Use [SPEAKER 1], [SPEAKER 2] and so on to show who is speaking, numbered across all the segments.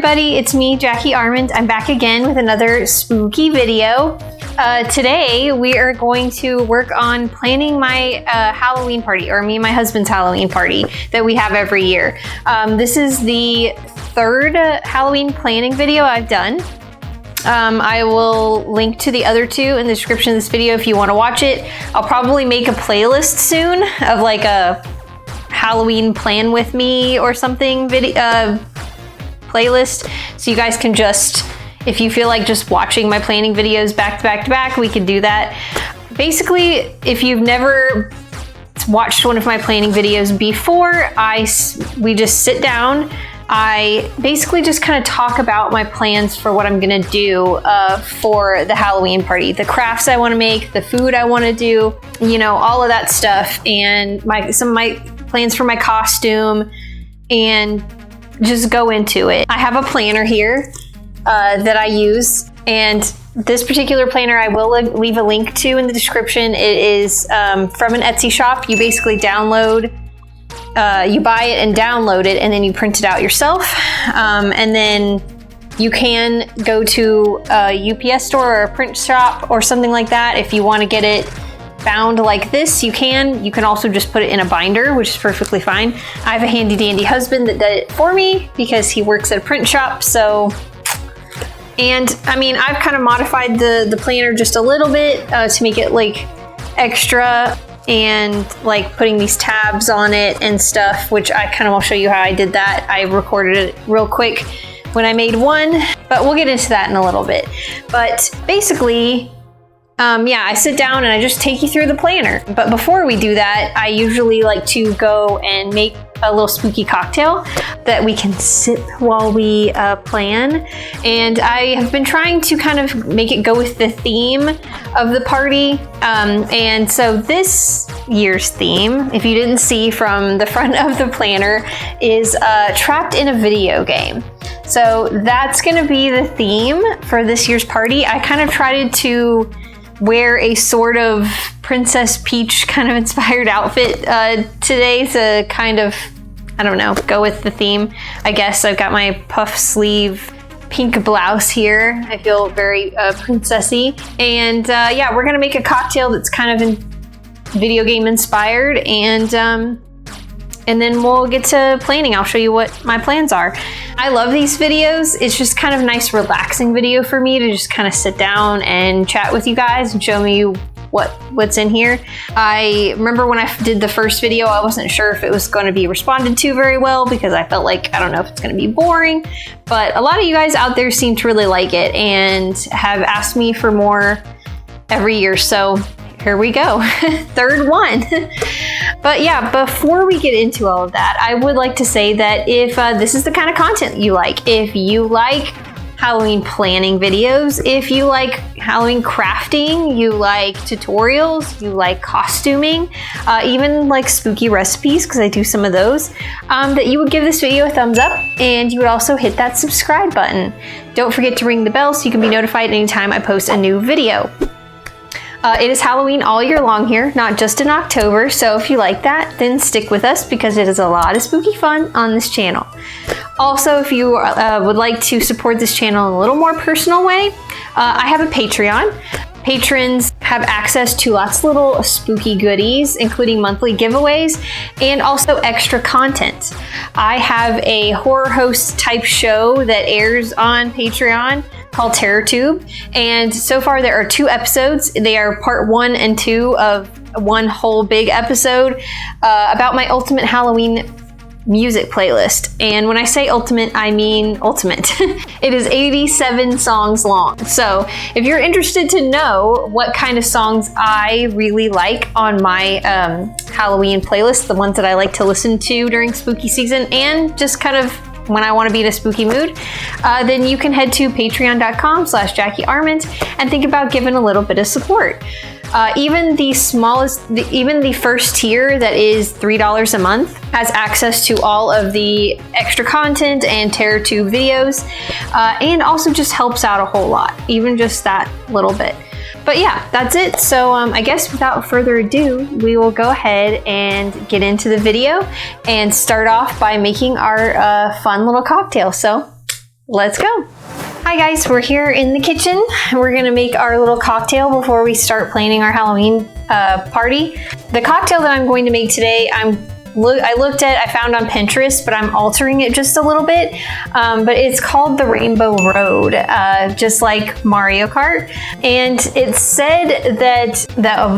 [SPEAKER 1] everybody, it's me, Jackie Armand. I'm back again with another spooky video. Today we are going to work on planning my Halloween party, or me and my husband's Halloween party that we have every year. This is the third Halloween planning video I've done. I will link to the other two in the description of this video if you want to watch it. I'll probably make a playlist soon of like a Halloween plan with me or something playlist, so you guys can just, if you feel like just watching my planning videos back to back to back, we can do that. Basically, if you've never watched one of my planning videos before, we just sit down. I basically just kind of talk about my plans for what I'm gonna do for the Halloween party, the crafts I want to make, the food I want to do, you know, all of that stuff, and some of my plans for my costume, and just go into it. I have a planner here that I use, and this particular planner I will leave a link to in the description. It is from an Etsy shop. You basically download, you buy it and download it, and then you print it out yourself. And then you can go to a UPS store or a print shop or something like that. If you want to get it bound like this, you can. You can also just put it in a binder, which is perfectly fine. I have a handy dandy husband that did it for me because he works at a print shop. So, and I mean, I've kind of modified the planner just a little bit to make it like extra, and like putting these tabs on it and stuff, which I kind of will show you how I did that. I recorded it real quick when I made one, but we'll get into that in a little bit. But basically, yeah, I sit down and I just take you through the planner. But before we do that, I usually like to go and make a little spooky cocktail that we can sip while we plan. And I have been trying to kind of make it go with the theme of the party. And so this year's theme, if you didn't see from the front of the planner, is trapped in a video game. So that's gonna be the theme for this year's party. I kind of tried to wear a sort of Princess Peach kind of inspired outfit today to kind of, I don't know, go with the theme. I guess I've got my puff sleeve pink blouse here. I feel very princessy. And yeah, we're gonna make a cocktail that's kind of video game inspired, and then we'll get to planning. I'll show you what my plans are. I love these videos. It's just kind of a nice relaxing video for me to just kind of sit down and chat with you guys and show me what's in here. I remember when I did the first video, I wasn't sure if it was going to be responded to very well because I felt like, I don't know if it's going to be boring, but a lot of you guys out there seem to really like it and have asked me for more every year. So here we go, third one. But yeah, before we get into all of that, I would like to say that if this is the kind of content you like, if you like Halloween planning videos, if you like Halloween crafting, you like tutorials, you like costuming, even like spooky recipes, because I do some of those, that you would give this video a thumbs up, and you would also hit that subscribe button. Don't forget to ring the bell so you can be notified anytime I post a new video. It is Halloween all year long here, not just in October, so if you like that, then stick with us because it is a lot of spooky fun on this channel. Also, if you would like to support this channel in a little more personal way, I have a Patreon. Patrons have access to lots of little spooky goodies, including monthly giveaways and also extra content. I have a horror host type show that airs on Patreon called TerrorTube, and so far there are 2 episodes. They are part 1 and 2 of one whole big episode about my Ultimate Halloween music playlist. And when I say ultimate, I mean ultimate. It is 87 songs long. So if you're interested to know what kind of songs I really like on my Halloween playlist, the ones that I like to listen to during spooky season and just kind of when I want to be in a spooky mood, then you can head to patreon.com/Jackie Armand and think about giving a little bit of support. Even the first tier that is $3 a month has access to all of the extra content and TerrorTube videos, and also just helps out a whole lot, even just that little bit. But yeah, that's it. So I guess without further ado, we will go ahead and get into the video and start off by making our fun little cocktail. So let's go. Hi guys, we're here in the kitchen. We're gonna make our little cocktail before we start planning our Halloween party. The cocktail that I'm going to make today, I found on Pinterest, but I'm altering it just a little bit. But it's called the Rainbow Road, just like Mario Kart. And it said that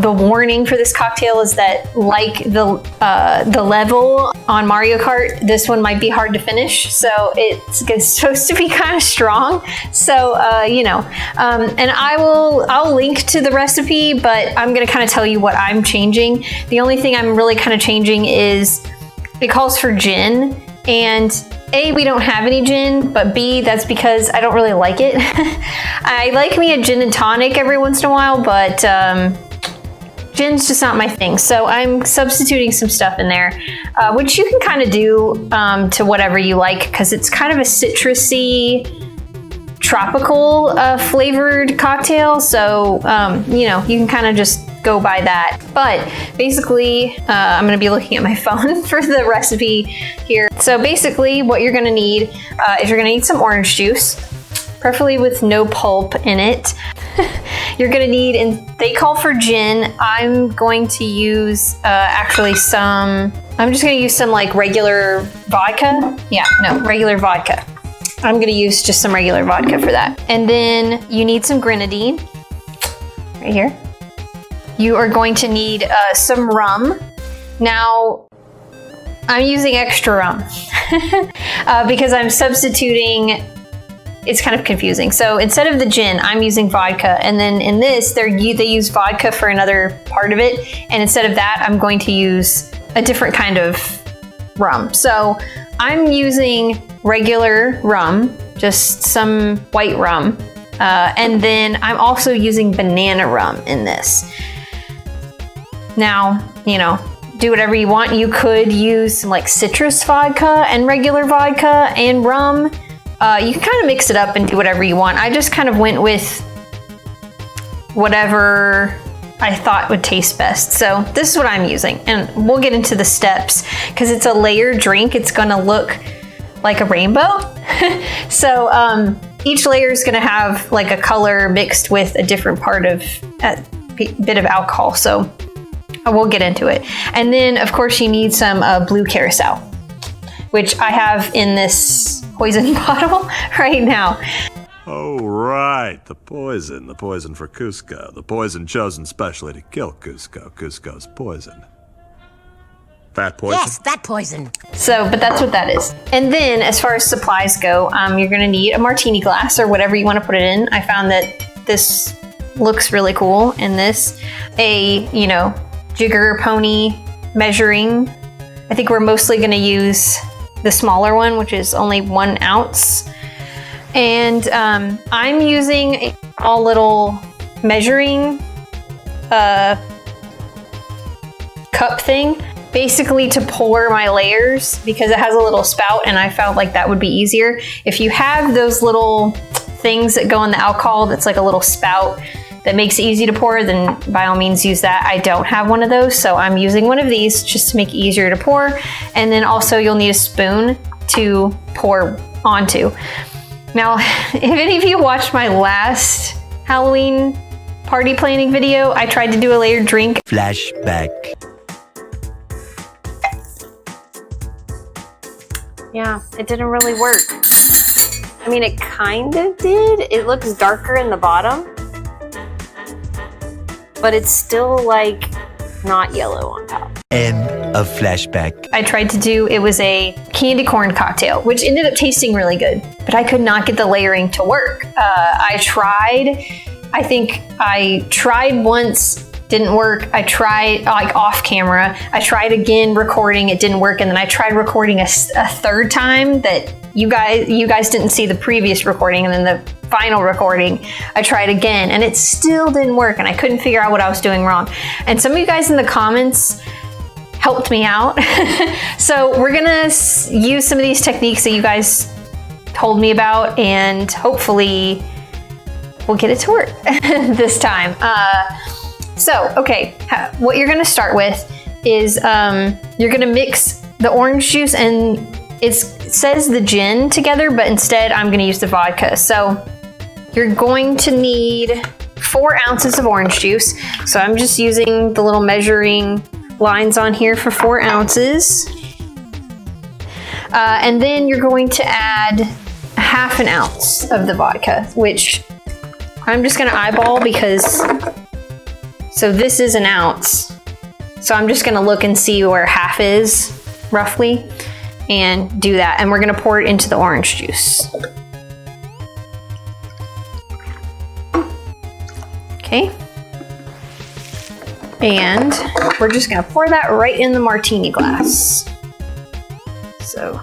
[SPEAKER 1] the warning for this cocktail is that, like the level on Mario Kart, this one might be hard to finish. So it's supposed to be kind of strong. So and I'll link to the recipe, but I'm gonna kind of tell you what I'm changing. The only thing I'm really kind of changing is it calls for gin, and A, we don't have any gin, but B, that's because I don't really like it. I like me a gin and tonic every once in a while, but gin's just not my thing. So I'm substituting some stuff in there, which you can kind of do to whatever you like, because it's kind of a citrusy, tropical flavored cocktail. So, you can kind of just go by that. But basically, I'm going to be looking at my phone for the recipe here. So basically what you're going to need is you're going to need some orange juice, preferably with no pulp in it. You're going to need, and they call for gin. I'm going to use I'm just going to use some like regular vodka. Regular vodka. I'm going to use just some regular vodka for that. And then you need some grenadine right here. You are going to need some rum. Now, I'm using extra rum because I'm substituting. It's kind of confusing. So instead of the gin, I'm using vodka. And then in this, they use vodka for another part of it. And instead of that, I'm going to use a different kind of rum. So I'm using regular rum, just some white rum. And then I'm also using banana rum in this. Now, do whatever you want. You could use some like citrus vodka and regular vodka and rum. You can kind of mix it up and do whatever you want. I just kind of went with whatever I thought would taste best. So this is what I'm using, and we'll get into the steps because it's a layered drink. It's gonna look like a rainbow. So each layer is gonna have like a color mixed with a different part of a bit of alcohol. So we'll get into it. And then of course you need some blue curacao, which I have in this poison bottle right now.
[SPEAKER 2] Oh, right. The poison for Kuzco. The poison chosen specially to kill Kuzco. Kuzco's poison. That poison?
[SPEAKER 3] Yes, that poison.
[SPEAKER 1] So, but that's what that is. And then as far as supplies go, you're gonna need a martini glass or whatever you wanna put it in. I found that this looks really cool in this. A, Jigger Pony measuring. I think we're mostly gonna use the smaller one, which is only 1 ounce. And I'm using a small little measuring cup thing, basically to pour my layers because it has a little spout, and I felt like that would be easier. If you have those little things that go in the alcohol that's like a little spout that makes it easy to pour, then by all means use that. I don't have one of those, so I'm using one of these just to make it easier to pour. And then also you'll need a spoon to pour onto. Now, if any of you watched my last Halloween party planning video, I tried to do a layered drink.
[SPEAKER 3] Flashback.
[SPEAKER 1] Yeah, it didn't really work. I mean, it kind of did. It looks darker in the bottom, but it's still like not yellow on top.
[SPEAKER 3] End of flashback.
[SPEAKER 1] I tried to do, it was a candy corn cocktail, which ended up tasting really good, but I could not get the layering to work. I think I tried once, didn't work. I tried like off camera. I tried again recording, it didn't work. And then I tried recording a third time that you guys didn't see the previous recording, and then the final recording, I tried again and it still didn't work, and I couldn't figure out what I was doing wrong. And some of you guys in the comments helped me out. So we're gonna use some of these techniques that you guys told me about, and hopefully we'll get it to work this time. Okay, what you're gonna start with is you're gonna mix the orange juice, and it's says the gin together, but instead I'm gonna use the vodka. So you're going to need 4 ounces of orange juice. So I'm just using the little measuring lines on here for 4 ounces. And then you're going to add 1/2 ounce of the vodka, which I'm just gonna eyeball because, so this is 1 ounce. So I'm just gonna look and see where 1/2 is, roughly, and do that. And we're gonna pour it into the orange juice. Okay. And we're just gonna pour that right in the martini glass. So,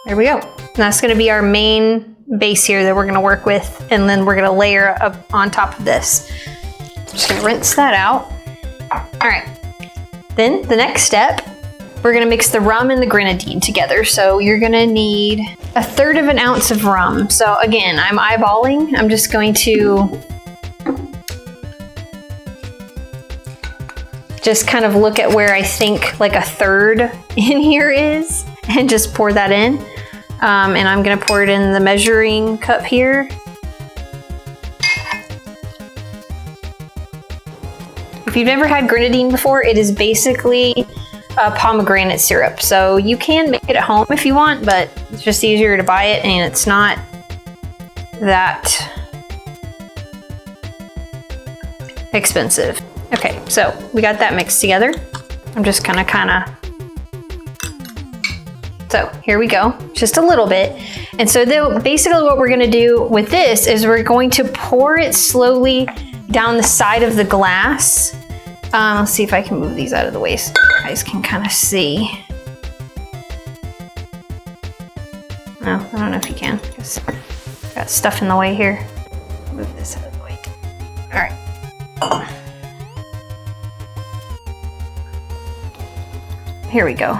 [SPEAKER 1] there we go. And that's gonna be our main base here that we're gonna work with, and then we're gonna layer up on top of this. Just gonna rinse that out. All right. Then the next step, we're gonna mix the rum and the grenadine together. So you're gonna need 1/3 ounce of rum. So again, I'm eyeballing. I'm just going to just kind of look at where I think like 1/3 in here is and just pour that in. And I'm gonna pour it in the measuring cup here. If you've never had grenadine before, it is basically pomegranate syrup. So you can make it at home if you want, but it's just easier to buy it and it's not that expensive. Okay, so we got that mixed together. I'm just gonna so here we go, just a little bit. And so basically what we're gonna do with this is we're going to pour it slowly down the side of the glass. Let's see if I can move these out of the way so you guys can kind of see. No, I don't know if you can, because got stuff in the way here. Move this out of the way. All right. Here we go.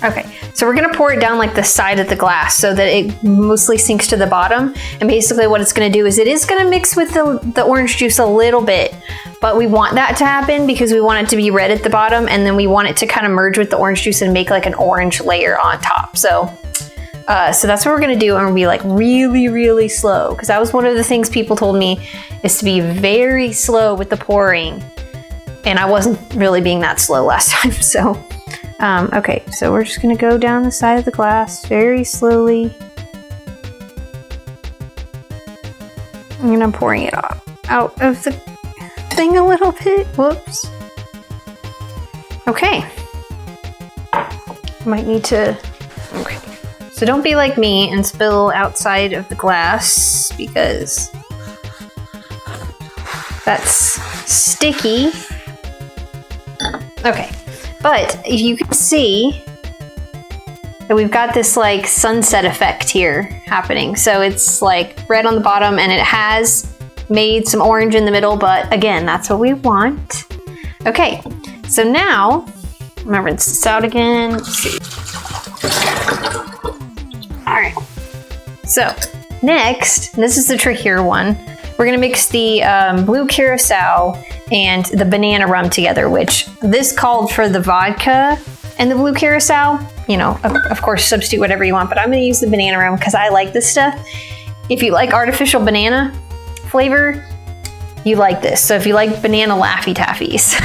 [SPEAKER 1] Okay, so we're gonna pour it down like the side of the glass so that it mostly sinks to the bottom. And basically what it's gonna do is it is gonna mix with the orange juice a little bit, but we want that to happen because we want it to be red at the bottom, and then we want it to kind of merge with the orange juice and make like an orange layer on top. So that's what we're gonna do, and we'll be like really, really slow, because that was one of the things people told me, is to be very slow with the pouring. And I wasn't really being that slow last time, so. Okay, so we're just gonna go down the side of the glass very slowly. And I'm pouring it out of the thing a little bit. Whoops. Okay. Might need to, okay. So don't be like me and spill outside of the glass, because that's sticky. Okay. But you can see that we've got this like sunset effect here happening. So it's like red on the bottom and it has made some orange in the middle, but again, that's what we want. Okay, so now, I'm gonna rinse this out again. Let's see. All right, so next, and this is the trickier one, we're gonna mix the blue curacao and the banana rum together, which this called for the vodka and the blue curacao. You know, of course, substitute whatever you want, but I'm gonna use the banana rum because I like this stuff. If you like artificial banana flavor, you like this. So if you like banana Laffy Taffies,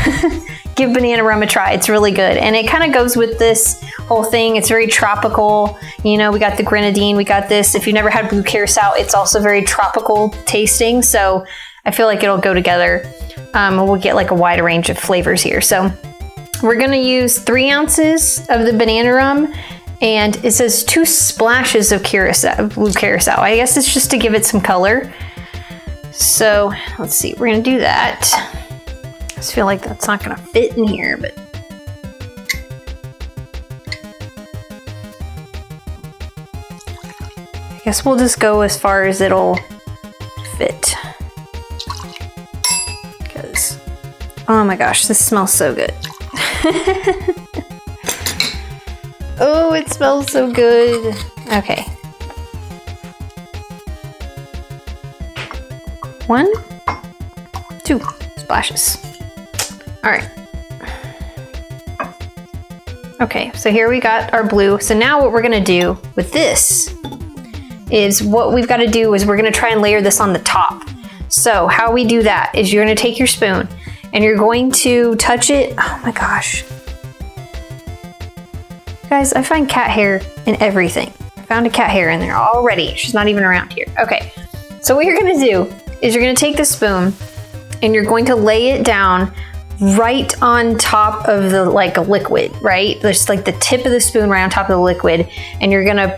[SPEAKER 1] give banana rum a try. It's really good. And it kind of goes with this whole thing. It's very tropical. You know, we got the grenadine, we got this. If you've never had blue curacao, it's also very tropical tasting. So I feel like it'll go together. We'll get like a wide range of flavors here. So we're gonna use 3 ounces of the banana rum, and it says 2 splashes of curacao, blue curacao. I guess it's just to give it some color. So let's see, we're gonna do that. I just feel like that's not gonna fit in here, but. I guess we'll just go as far as it'll fit. Oh my gosh, this smells so good. Oh, it smells so good. Okay. 1, 2 splashes. All right. Okay, so here we got our blue. So now what we're gonna do with this is what we've got to do is we're gonna try and layer this on the top. So how we do that is you're gonna take your spoon and you're going to touch it. Oh my gosh. Guys, I find cat hair in everything. I found a cat hair in there already. She's not even around here. Okay, so what you're gonna do is you're gonna take the spoon and you're going to lay it down right on top of the liquid, right? There's like the tip of the spoon right on top of the liquid, and you're gonna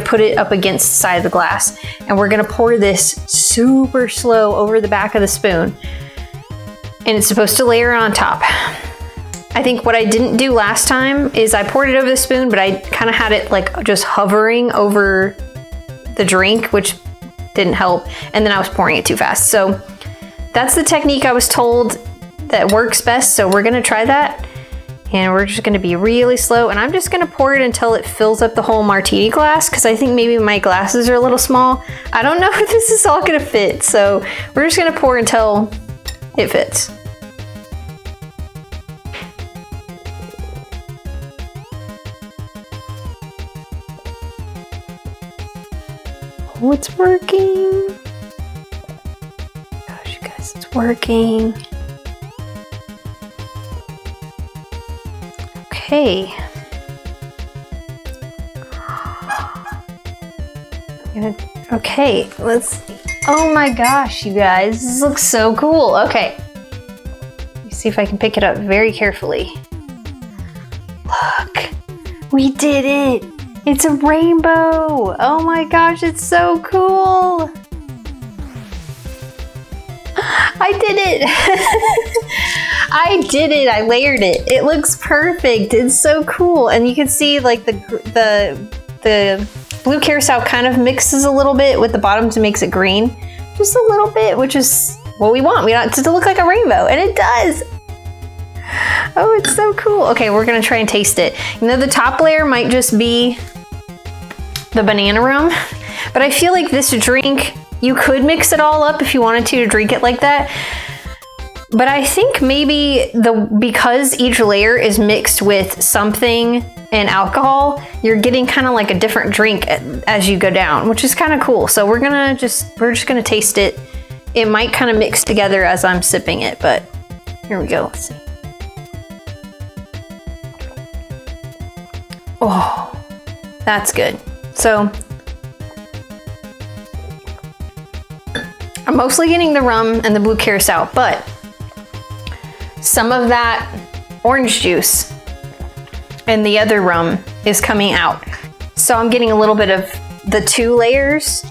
[SPEAKER 1] put it up against the side of the glass, and we're gonna pour this super slow over the back of the spoon, and it's supposed to layer on top. I think what I didn't do last time is I poured it over the spoon, but I kind of had it like just hovering over the drink, which didn't help, and then I was pouring it too fast. So that's the technique I was told that works best, so we're gonna try that. And we're just gonna be really slow, and I'm just gonna pour it until it fills up the whole martini glass, because I think maybe my glasses are a little small. I don't know if this is all gonna fit, so we're just gonna pour until it fits. Oh, it's working. Gosh, you guys, it's working. Okay. Okay, let's see. Oh my gosh, you guys, this looks so cool. Okay. Let me see if I can pick it up very carefully. Look, we did it. It's a rainbow. Oh my gosh, it's so cool. I did it. I did it. I layered it. It looks perfect. It's so cool. And you can see like the blue carousel kind of mixes a little bit with the bottom to makes it green. Just a little bit, which is what we want. We want it to look like a rainbow, and it does. Oh, it's so cool. Okay, we're gonna try and taste it. You know, the top layer might just be the banana rum, but I feel like this drink, you could mix it all up if you wanted to drink it like that. But I think maybe because each layer is mixed with something and alcohol, you're getting kind of like a different drink as you go down, which is kind of cool. So we're just gonna taste it. It might kind of mix together as I'm sipping it, but here we go. Let's see. Oh, that's good. So I'm mostly getting the rum and the blue carousel, but some of that orange juice and the other rum is coming out. So I'm getting a little bit of the two layers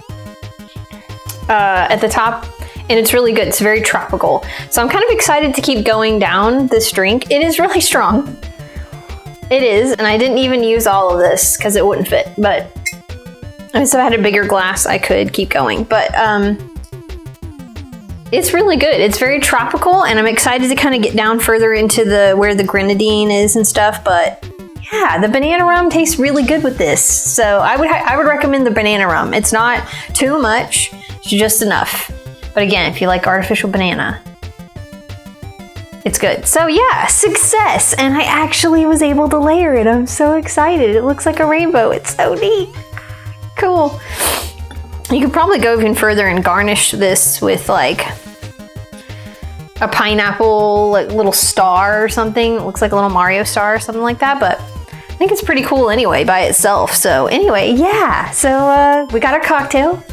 [SPEAKER 1] at the top, and it's really good. It's very tropical. So I'm kind of excited to keep going down this drink. It is really strong. It is, and I didn't even use all of this because it wouldn't fit, but so I had a bigger glass, I could keep going. But it's really good. It's very tropical, and I'm excited to kind of get down further into where the grenadine is and stuff. But yeah, the banana rum tastes really good with this. So I would recommend the banana rum. It's not too much, it's just enough. But again, if you like artificial banana, it's good. So yeah, success. And I actually was able to layer it. I'm so excited. It looks like a rainbow. It's so neat. Cool. You could probably go even further and garnish this with like a pineapple, like little star or something. It looks like a little Mario star or something like that, but I think it's pretty cool anyway by itself. So anyway, yeah. So we got our cocktail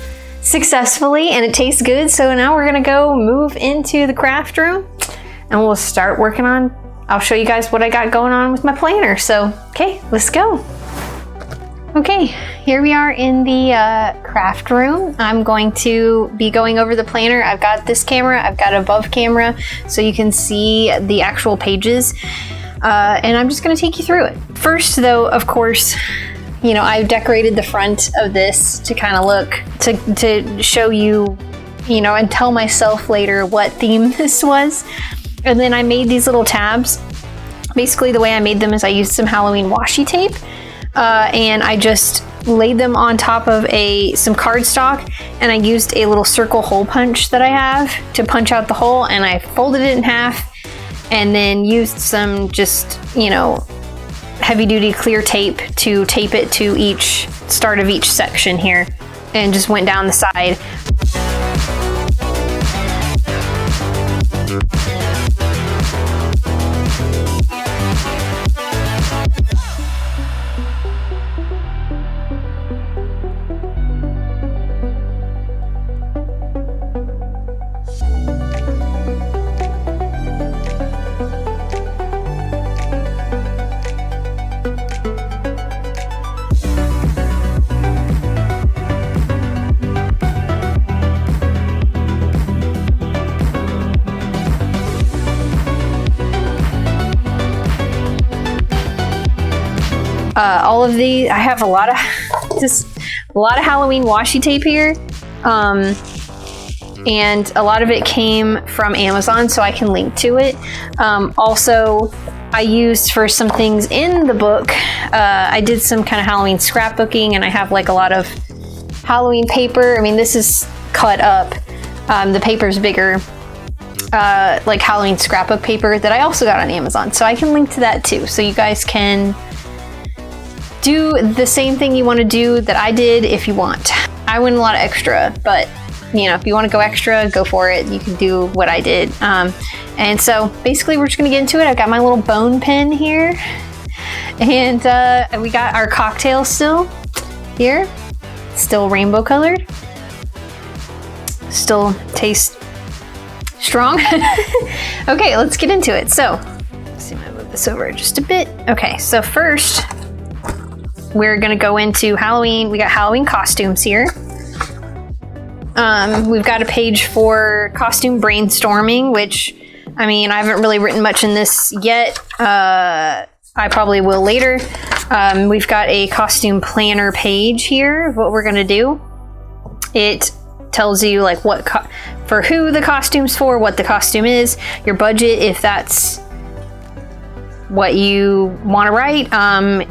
[SPEAKER 1] successfully, and it tastes good. So now we're gonna go move into the craft room, and we'll start working on, I'll show you guys what I got going on with my planner. So, okay, let's go. Okay, here we are in the craft room. I'm going to be going over the planner. I've got this camera, I've got above camera, so you can see the actual pages. And I'm just gonna take you through it. First though, of course, you know, I've decorated the front of this to kind of look, to show you, you know, and tell myself later what theme this was. And then I made these little tabs. Basically the way I made them is I used some Halloween washi tape, and I just laid them on top of some cardstock, and I used a little circle hole punch that I have to punch out the hole, and I folded it in half, and then used some just, you know, heavy duty clear tape to tape it to each start of each section here, and just went down the side. All of these, I have a lot of Halloween washi tape here, and a lot of it came from Amazon, so I can link to it. Also, I used for some things in the book. I did some kind of Halloween scrapbooking, and I have like a lot of Halloween paper. I mean, this is cut up. The paper's bigger. Like Halloween scrapbook paper that I also got on Amazon, so I can link to that too, so you guys can do the same thing you want to do that I did if you want. I went a lot of extra, but you know, if you want to go extra, go for it. You can do what I did. And so basically we're just gonna get into it. I've got my little bone pen here, and we got our cocktail still here, still rainbow colored, still tastes strong. Okay, let's get into it. So let's see if I move this over just a bit. Okay, so first we're gonna go into Halloween. We got Halloween costumes here. We've got a page for costume brainstorming, which, I mean, I haven't really written much in this yet. I probably will later. We've got a costume planner page here of what we're gonna do. It tells you like what for who the costume's for, what the costume is, your budget, if that's what you want to write.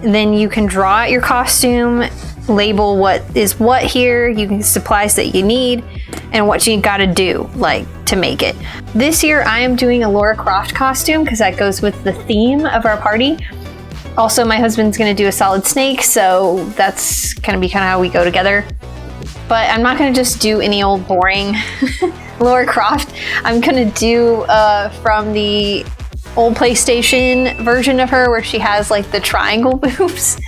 [SPEAKER 1] Then you can draw out your costume, label what is what here, you can supplies that you need, and what you got to do like to make it. This year I am doing a Lara Croft costume because that goes with the theme of our party. Also, my husband's going to do a Solid Snake, so that's going to be kind of how we go together. But I'm not going to just do any old boring Lara Croft. I'm going to do from the old PlayStation version of her where she has like the triangle boobs.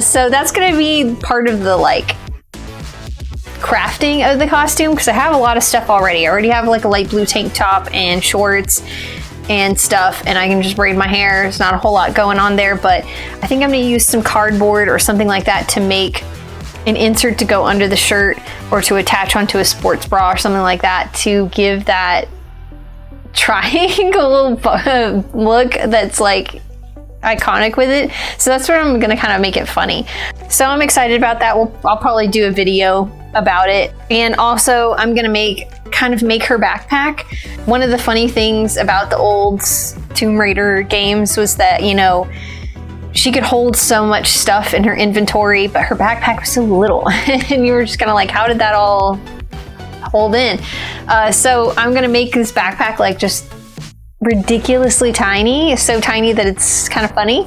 [SPEAKER 1] So that's going to be part of the like crafting of the costume, because I have a lot of stuff already. I already have like a light blue tank top and shorts and stuff, and I can just braid my hair. There's not a whole lot going on there, but I think I'm going to use some cardboard or something like that to make an insert to go under the shirt or to attach onto a sports bra or something like that to give that triangle look that's like iconic with it. So that's where I'm gonna kind of make it funny. So I'm excited about that. I'll probably do a video about it. And also I'm gonna make her backpack. One of the funny things about the old Tomb Raider games was that, you know, she could hold so much stuff in her inventory, but her backpack was so little. And you were just kind of like, how did that all hold in? So I'm gonna make this backpack like just ridiculously tiny, so tiny that it's kind of funny.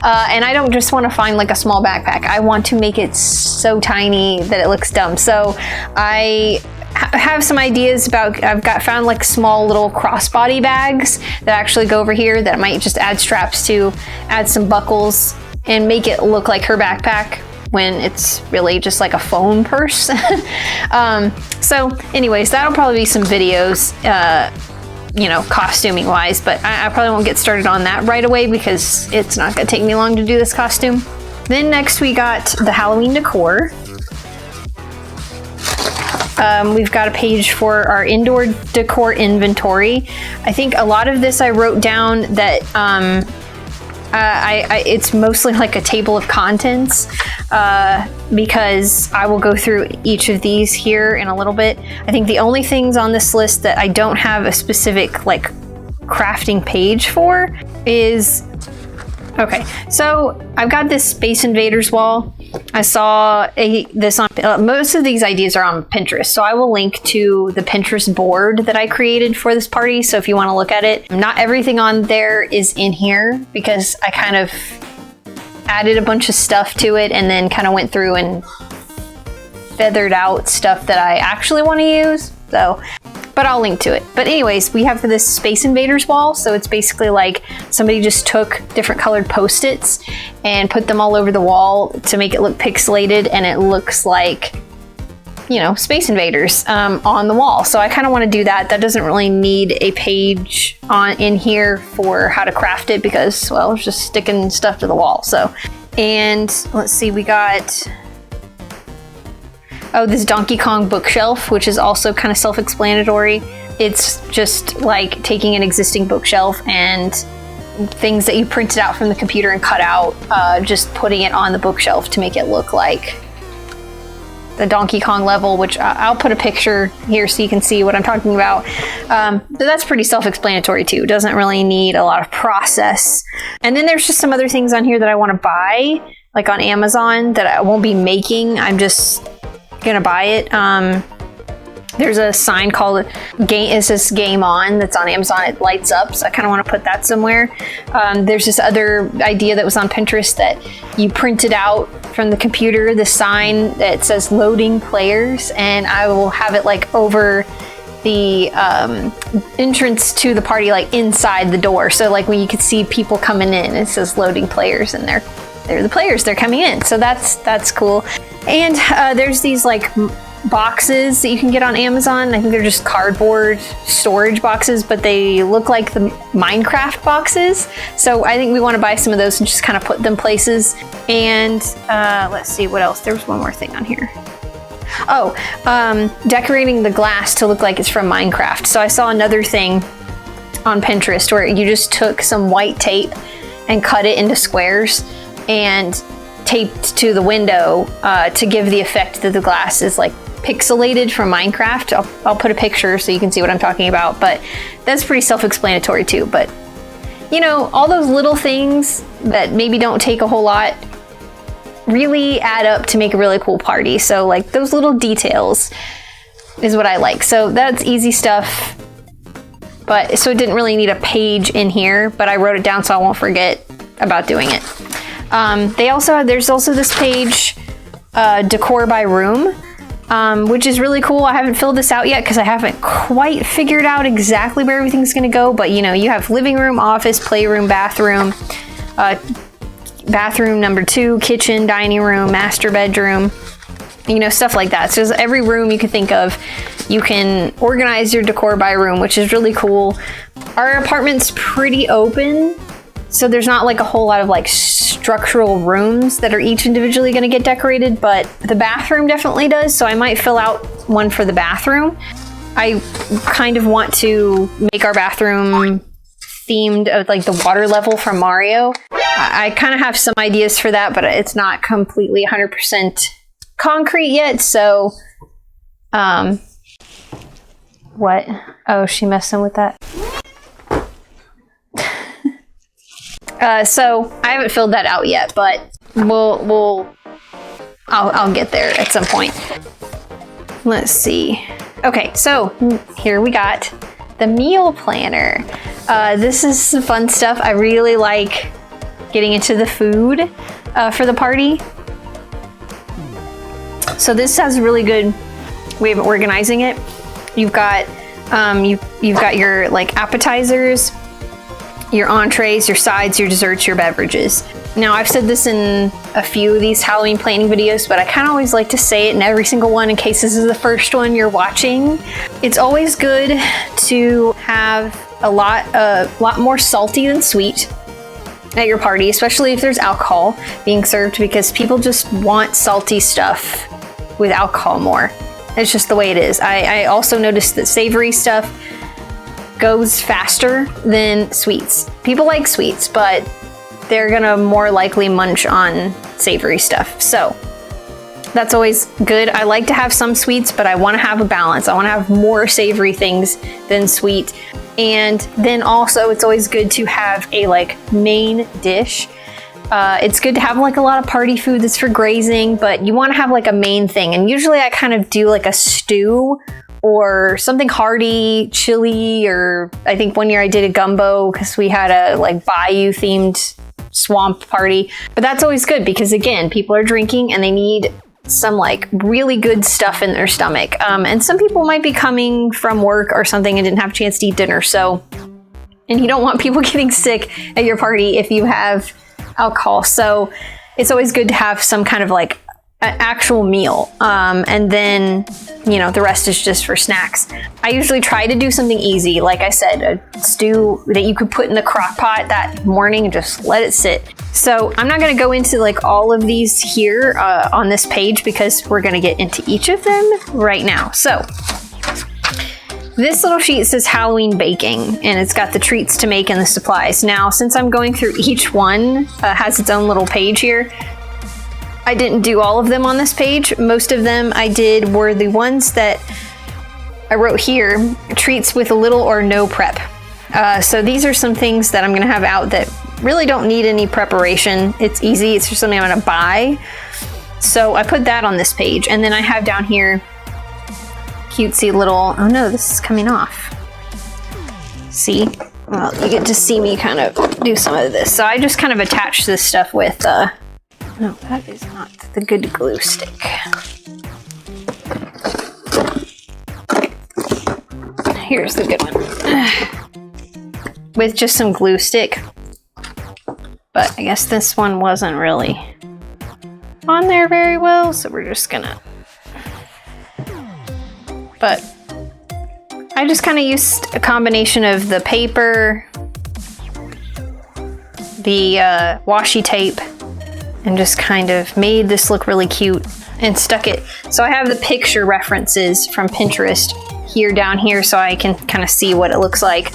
[SPEAKER 1] And I don't just want to find like a small backpack. I want to make it so tiny that it looks dumb. So I have some ideas about, I've found like small little crossbody bags that actually go over here that I might just add straps to, add some buckles, and make it look like her backpack when it's really just like a phone purse. So anyways, that'll probably be some videos, you know, costuming wise, but I probably won't get started on that right away because it's not gonna take me long to do this costume. Then next we got the Halloween decor. We've got a page for our indoor decor inventory. I think a lot of this I wrote down that it's mostly like a table of contents, because I will go through each of these here in a little bit. I think the only things on this list that I don't have a specific like crafting page for is, okay, so I've got this Space Invaders wall. I saw this on, most of these ideas are on Pinterest, so I will link to the Pinterest board that I created for this party, so if you want to look at it. Not everything on there is in here because I kind of added a bunch of stuff to it and then kind of went through and feathered out stuff that I actually want to use. So, but I'll link to it. But anyways, we have this Space Invaders wall. So it's basically like somebody just took different colored Post-its and put them all over the wall to make it look pixelated, and it looks like, you know, Space Invaders on the wall. So I kind of want to do that. That doesn't really need a page in here for how to craft it because, well, it's just sticking stuff to the wall. So, and let's see, we got, oh, this Donkey Kong bookshelf, which is also kind of self-explanatory. It's just like taking an existing bookshelf and things that you printed out from the computer and cut out, just putting it on the bookshelf to make it look like the Donkey Kong level, which I'll put a picture here so you can see what I'm talking about. But that's pretty self-explanatory too. It doesn't really need a lot of process. And then there's just some other things on here that I want to buy, like on Amazon, that I won't be making. I'm just gonna buy it. There's a sign called it says Game On that's on Amazon. It lights up, so I kind of want to put that somewhere. There's this other idea that was on Pinterest that you printed out from the computer, the sign that says loading players, and I will have it like over the entrance to the party, like inside the door. So like when you could see people coming in, it says loading players, and they're the players, they're coming in. So that's cool. And there's these like boxes that you can get on Amazon. I think they're just cardboard storage boxes, but they look like the Minecraft boxes. So I think we want to buy some of those and just kind of put them places. And let's see what else. There was one more thing on here. Oh, decorating the glass to look like it's from Minecraft. So I saw another thing on Pinterest where you just took some white tape and cut it into squares and taped to the window to give the effect that the glass is like pixelated from Minecraft. I'll put a picture so you can see what I'm talking about, but that's pretty self-explanatory too. But you know, all those little things that maybe don't take a whole lot really add up to make a really cool party. So like those little details is what I like. So that's easy stuff. But so it didn't really need a page in here, but I wrote it down so I won't forget about doing it. There's also this page, decor by room, which is really cool. I haven't filled this out yet because I haven't quite figured out exactly where everything's going to go. But you know, you have living room, office, playroom, bathroom, bathroom number 2, kitchen, dining room, master bedroom, you know, stuff like that. So every room you can think of, you can organize your decor by room, which is really cool. Our apartment's pretty open, so there's not like a whole lot of like structural rooms that are each individually going to get decorated, but the bathroom definitely does. So I might fill out one for the bathroom. I kind of want to make our bathroom themed of like the water level from Mario. I kind of have some ideas for that, but it's not completely 100% concrete yet. So, what? Oh, she messing with that. So I haven't filled that out yet, but I'll get there at some point. Let's see. Okay, so here we got the meal planner. This is some fun stuff. I really like getting into the food for the party. So this has a really good way of organizing it. You've got you've got your like appetizers, your entrees, your sides, your desserts, your beverages. Now, I've said this in a few of these Halloween planning videos, but I kind of always like to say it in every single one in case this is the first one you're watching. It's always good to have a lot more salty than sweet at your party, especially if there's alcohol being served, because people just want salty stuff with alcohol more. It's just the way it is. I also noticed that savory stuff goes faster than sweets. People like sweets, but they're gonna more likely munch on savory stuff. So that's always good. I like to have some sweets, but I want to have a balance. I want to have more savory things than sweet. And then also it's always good to have a like main dish. It's good to have like a lot of party food that's for grazing, but you want to have like a main thing. And usually I kind of do like a stew or something hearty, chili, or I think one year I did a gumbo because we had a like bayou themed swamp party. But that's always good because, again, people are drinking and they need some like really good stuff in their stomach. And some people might be coming from work or something and didn't have a chance to eat dinner. So, and you don't want people getting sick at your party if you have alcohol. So it's always good to have some kind of like an actual meal. And then, you know, the rest is just for snacks. I usually try to do something easy. Like I said, a stew that you could put in the crock pot that morning and just let it sit. So I'm not going to go into like all of these here on this page because we're going to get into each of them right now. So this little sheet says Halloween baking, and it's got the treats to make and the supplies. Now, since I'm going through each one, has its own little page here. I didn't do all of them on this page. Most of them I did were the ones that I wrote here, treats with little or no prep. So these are some things that I'm gonna have out that really don't need any preparation. It's easy, it's just something I'm gonna buy. So I put that on this page. And then I have down here cutesy little, oh no, this is coming off. See? Well, you get to see me kind of do some of this. So I just kind of attach this stuff with, no, that is not the good glue stick. Here's the good one. With just some glue stick. But I guess this one wasn't really on there very well, so we're just gonna... But I just kind of used a combination of the paper, the washi tape, and just kind of made this look really cute and stuck it. So I have the picture references from Pinterest here down here so I can kind of see what it looks like.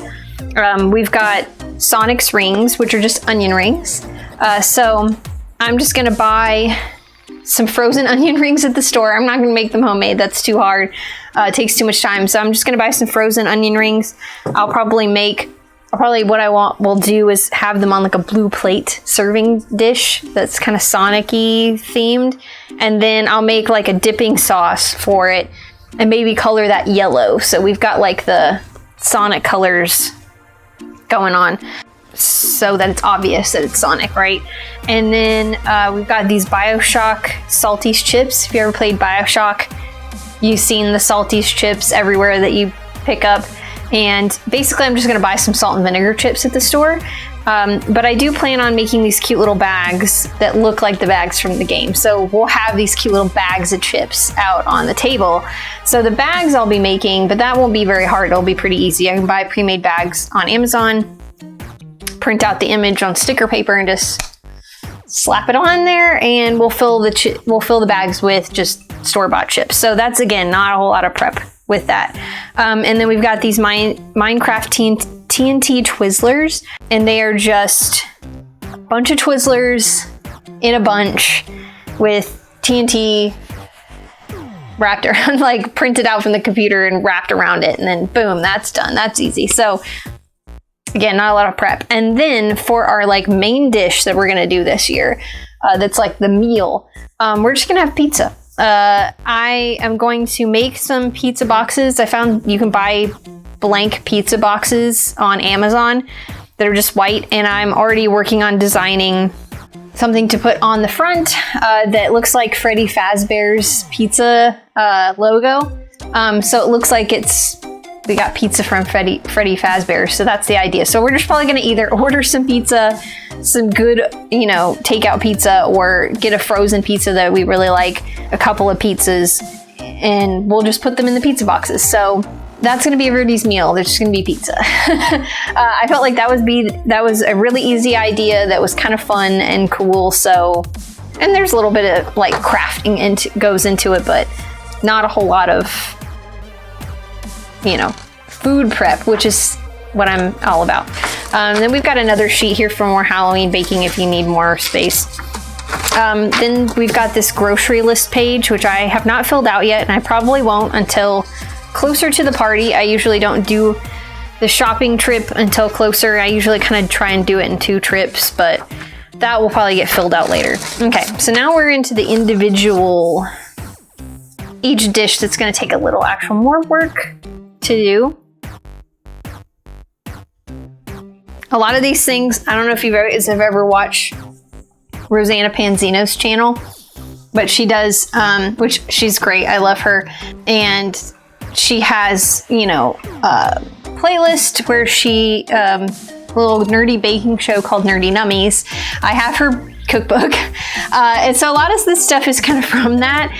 [SPEAKER 1] We've got Sonic's rings, which are just onion rings. So I'm just gonna buy some frozen onion rings at the store. I'm not gonna make them homemade, that's too hard. It takes too much time. So I'm just gonna buy some frozen onion rings. What I will do is have them on like a blue plate serving dish that's kind of Sonic-y themed. And then I'll make like a dipping sauce for it and maybe color that yellow. So we've got like the Sonic colors going on so that it's obvious that it's Sonic, right? And then we've got these BioShock Salties chips. If you ever played BioShock, you've seen the Salties chips everywhere that you pick up. And basically I'm just gonna buy some salt and vinegar chips at the store. But I do plan on making these cute little bags that look like the bags from the game. So we'll have these cute little bags of chips out on the table. So the bags I'll be making, but that won't be very hard. It'll be pretty easy. I can buy pre-made bags on Amazon, print out the image on sticker paper and just slap it on there, and we'll fill the bags with just store-bought chips. So that's, again, not a whole lot of prep with that. And then we've got these Minecraft TNT Twizzlers, and they are just a bunch of Twizzlers in a bunch with TNT wrapped around, like printed out from the computer and wrapped around it, and then boom, that's done. That's easy. So again, not a lot of prep. And then for our like main dish that we're gonna do this year, that's like the meal, we're just gonna have pizza. I am going to make some pizza boxes. I found you can buy blank pizza boxes on Amazon that are just white, and I'm already working on designing something to put on the front that looks like Freddy Fazbear's pizza logo. So it looks like we got pizza from Freddy Fazbear, so that's the idea. So we're just probably gonna either order some pizza, some good, takeout pizza, or get a frozen pizza that we really like, a couple of pizzas, and we'll just put them in the pizza boxes. So that's gonna be Rudy's meal. There's just gonna be pizza. I felt like that was a really easy idea that was kind of fun and cool. So, and there's a little bit of like crafting goes into it, but not a whole lot of food prep, which is what I'm all about. Then we've got another sheet here for more Halloween baking if you need more space. Then we've got this grocery list page, which I have not filled out yet, and I probably won't until closer to the party. I usually don't do the shopping trip until closer. I usually kind of try and do it in 2 trips, but that will probably get filled out later. Okay, so now we're into the individual, each dish that's gonna take a little more work to do. A lot of these things, I don't know if you've ever watched Rosanna Panzino's channel, but she does, which she's great. I love her. And she has, you know, a playlist where she, a little nerdy baking show called Nerdy Nummies. I have her cookbook. And so a lot of this stuff is kind of from that.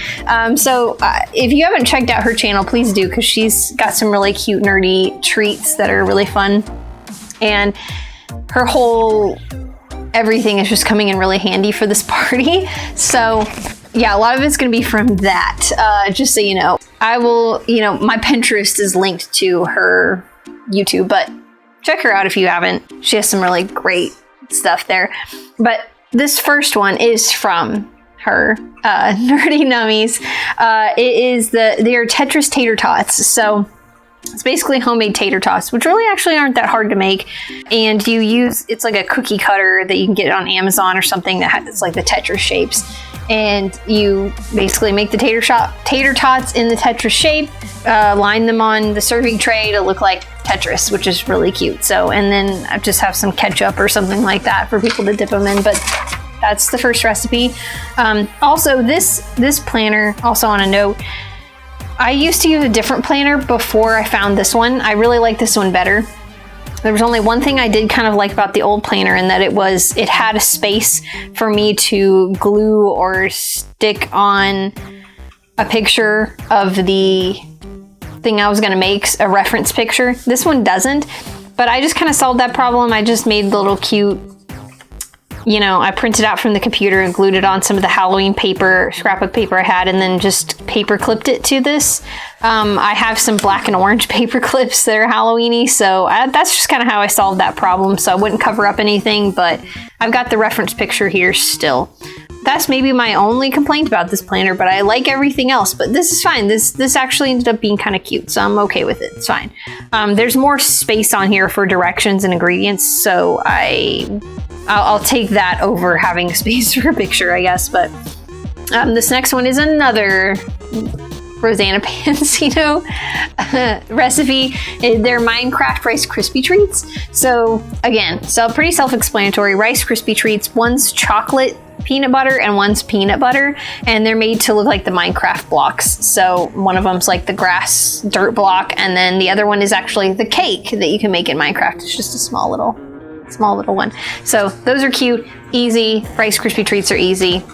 [SPEAKER 1] So if you haven't checked out her channel, please do, because she's got some really cute nerdy treats that are really fun. And her whole everything is just coming in really handy for this party. So yeah, a lot of it's going to be from that, just so you know. I will, you know, my Pinterest is linked to her YouTube, but check her out if you haven't. She has some really great stuff there. But this first one is from her Nerdy Nummies. They are Tetris tater tots. So it's basically homemade tater tots, which really actually aren't that hard to make. And it's like a cookie cutter that you can get on Amazon or something that has like the Tetris shapes. And you basically make the tater tots in the Tetris shape, line them on the serving tray to look like Tetris, which is really cute. So, and then I just have some ketchup or something like that for people to dip them in. But that's the first recipe. Also, this planner, also on a note, I used to use a different planner before I found this one. I really like this one better. There was only one thing I did kind of like about the old planner, and that it had a space for me to glue or stick on a picture of the thing I was going to make, a reference picture. This one doesn't, but I just kind of solved that problem. I just made the little cute, you know, I printed out from the computer and glued it on some of the Halloween paper, scrapbook paper I had, and then just paper clipped it to this. I have some black and orange paper clips that are Halloweeny, so that's just kind of how I solved that problem. So I wouldn't cover up anything, but I've got the reference picture here still. That's maybe my only complaint about this planner, but I like everything else. But this is fine. This actually ended up being kind of cute, so I'm okay with it. It's fine. There's more space on here for directions and ingredients, so I'll take that over having space for a picture, I guess. But this next one is another Rosanna Panzino recipe. They're Minecraft Rice Krispie treats. So again, pretty self-explanatory. Rice Krispie treats. One's chocolate peanut butter and one's peanut butter, and they're made to look like the Minecraft blocks. So one of them's like the grass dirt block, and then the other one is actually the cake that you can make in Minecraft. It's just a small little one. So those are cute, easy. Rice Krispie treats are easy,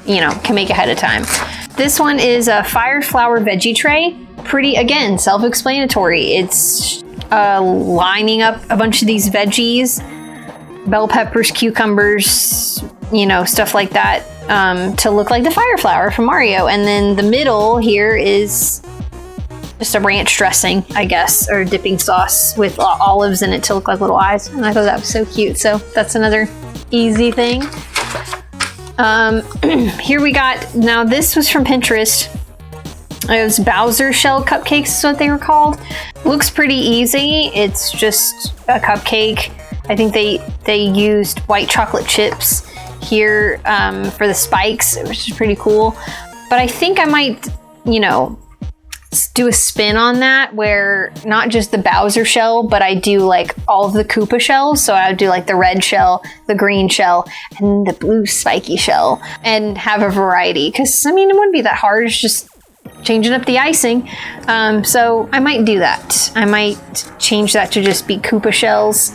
[SPEAKER 1] you know, can make ahead of time. This one is a fire flour veggie tray. Pretty, again, self-explanatory. It's lining up a bunch of these veggies, bell peppers, cucumbers, you know, stuff like that, to look like the fire flower from Mario. And then the middle here is just a ranch dressing, I guess, or dipping sauce with olives in it to look like little eyes. And I thought that was so cute. So that's another easy thing. Here we got, now this was from Pinterest. It was Bowser shell cupcakes is what they were called. Looks pretty easy. It's just a cupcake. I think they used white chocolate chips here for the spikes, which is pretty cool. But I think I might, you know, do a spin on that where not just the Bowser shell, but I do like all of the Koopa shells. So I would do like the red shell, the green shell, and the blue spiky shell, and have a variety. Because, I mean, it wouldn't be that hard. It's just changing up the icing. So I might do that. I might change that to just be Koopa shells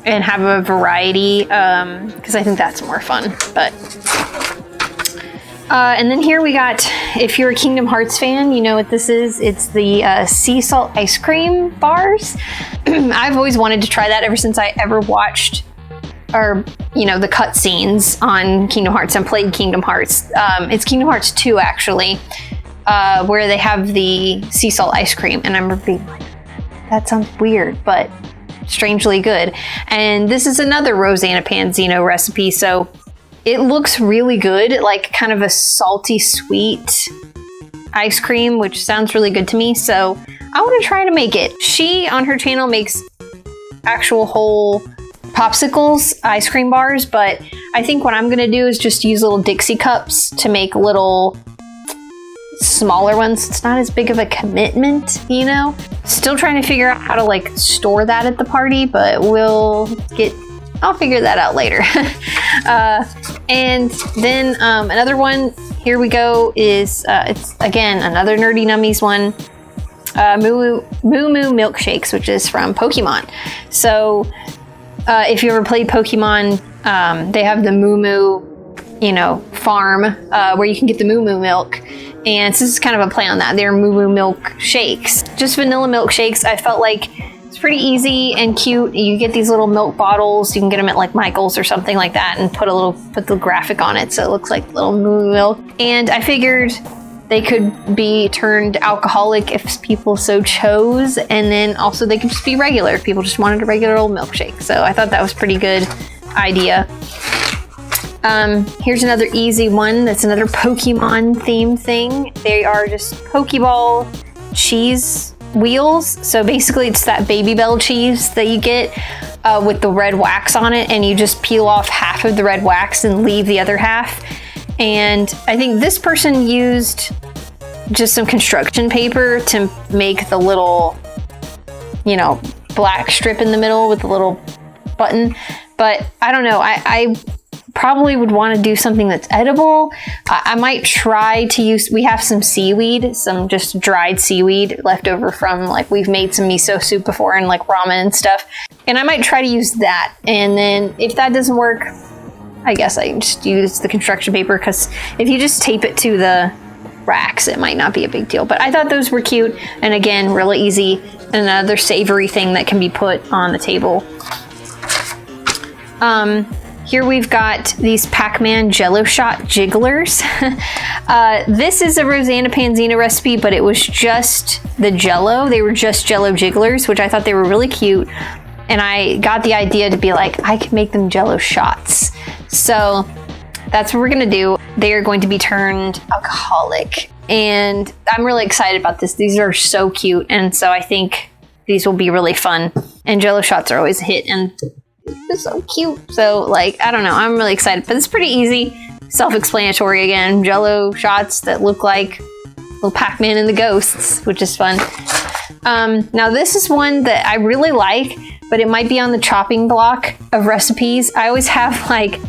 [SPEAKER 1] and have a variety, because I think that's more fun. But and then here we got, if you're a Kingdom Hearts fan, you know what this is. It's the sea salt ice cream bars. I've always wanted to try that ever since I ever watched, or, you know, the cutscenes on Kingdom Hearts and played Kingdom Hearts. It's Kingdom Hearts 2, actually, where they have the sea salt ice cream. And I remember being like, that sounds weird, but strangely good. And this is another Rosanna Panzino recipe. So it looks really good, like kind of a salty sweet ice cream, which sounds really good to me. So I want to try to make it. She, on her channel, makes actual whole popsicles, ice cream bars, but I think what I'm going to do is just use little Dixie cups to make little smaller ones. It's not as big of a commitment, you know? Still trying to figure out how to like store that at the party, but I'll figure that out later. And then another one, here we go, is it's again another Nerdy Nummies one. Moo Moo Milkshakes, which is from Pokemon. So if you ever played Pokemon, they have the Moo Moo, farm where you can get the Moo Moo milk. And so this is kind of a play on that. They're Moo Moo milk shakes, just vanilla milkshakes. I felt like it's pretty easy and cute. You get these little milk bottles. You can get them at like Michael's or something like that, and put the graphic on it so it looks like little Moo Moo milk. And I figured they could be turned alcoholic if people so chose, and then also they could just be regular if people just wanted a regular old milkshake. So I thought that was a pretty good idea. Here's another easy one. That's another Pokemon themed thing. They are just Pokeball cheese wheels. So basically it's that Baby Bell cheese that you get with the red wax on it, and you just peel off half of the red wax and leave the other half. And I think this person used just some construction paper to make the little, black strip in the middle with the little button. But I don't know, I probably would want to do something that's edible. I might try to use, we have some seaweed, some just dried seaweed left over from, like, we've made some miso soup before and like ramen and stuff. And I might try to use that. And then if that doesn't work, I guess I just use the construction paper, because if you just tape it to the racks, it might not be a big deal. But I thought those were cute, and again, really easy, and another savory thing that can be put on the table. Here we've got these Pac-Man Jello Shot Jigglers. This is a Rosanna Panzina recipe, but it was just the Jello. They were just Jello Jigglers, which I thought they were really cute. And I got the idea to be like, I can make them Jello shots. So that's what we're gonna do. They are going to be turned alcoholic. And I'm really excited about this. These are so cute. And so I think these will be really fun. And Jello shots are always a hit, and they're so cute. So like, I don't know, I'm really excited, but it's pretty easy. Self-explanatory again. Jello shots that look like little Pac-Man and the ghosts, which is fun. Now this is one that I really like, but it might be on the chopping block of recipes. I always have like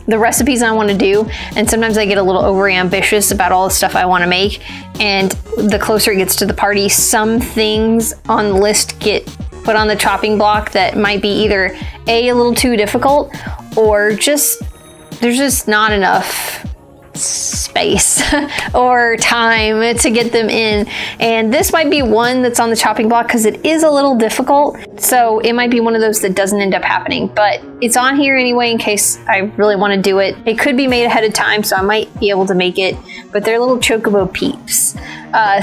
[SPEAKER 1] the recipes I want to do, and sometimes I get a little over ambitious about all the stuff I want to make, and the closer it gets to the party, some things on the list get put on the chopping block that might be either a little too difficult, or just there's just not enough space or time to get them in. And this might be one that's on the chopping block because it is a little difficult, so it might be one of those that doesn't end up happening, but it's on here anyway in case I really want to do it. It could be made ahead of time, so I might be able to make it, but they're little chocobo peeps.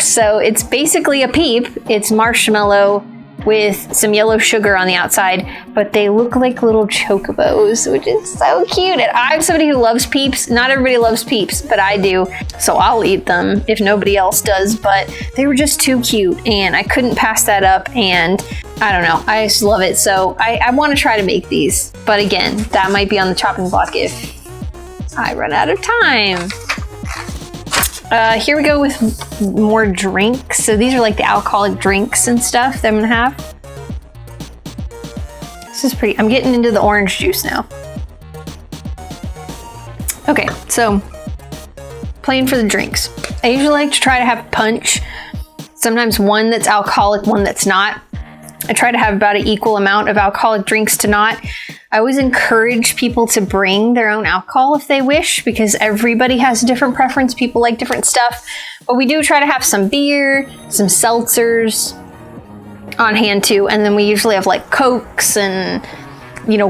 [SPEAKER 1] So it's basically a peep. It's marshmallow with some yellow sugar on the outside, but they look like little chocobos, which is so cute. And I'm somebody who loves peeps. Not everybody loves peeps, but I do, so I'll eat them if nobody else does. But they were just too cute, and I couldn't pass that up, and I don't know, I just love it. So I want to try to make these, but again, that might be on the chopping block if I run out of time. Here we go with more drinks. So these are like the alcoholic drinks and stuff that I'm gonna have. This is pretty, I'm getting into the orange juice now. Okay, so playing for the drinks. I usually like to try to have punch. Sometimes one that's alcoholic, one that's not. I try to have about an equal amount of alcoholic drinks to not. I always encourage people to bring their own alcohol if they wish, because everybody has a different preference. People like different stuff. But we do try to have some beer, some seltzers on hand too. And then we usually have like Cokes and,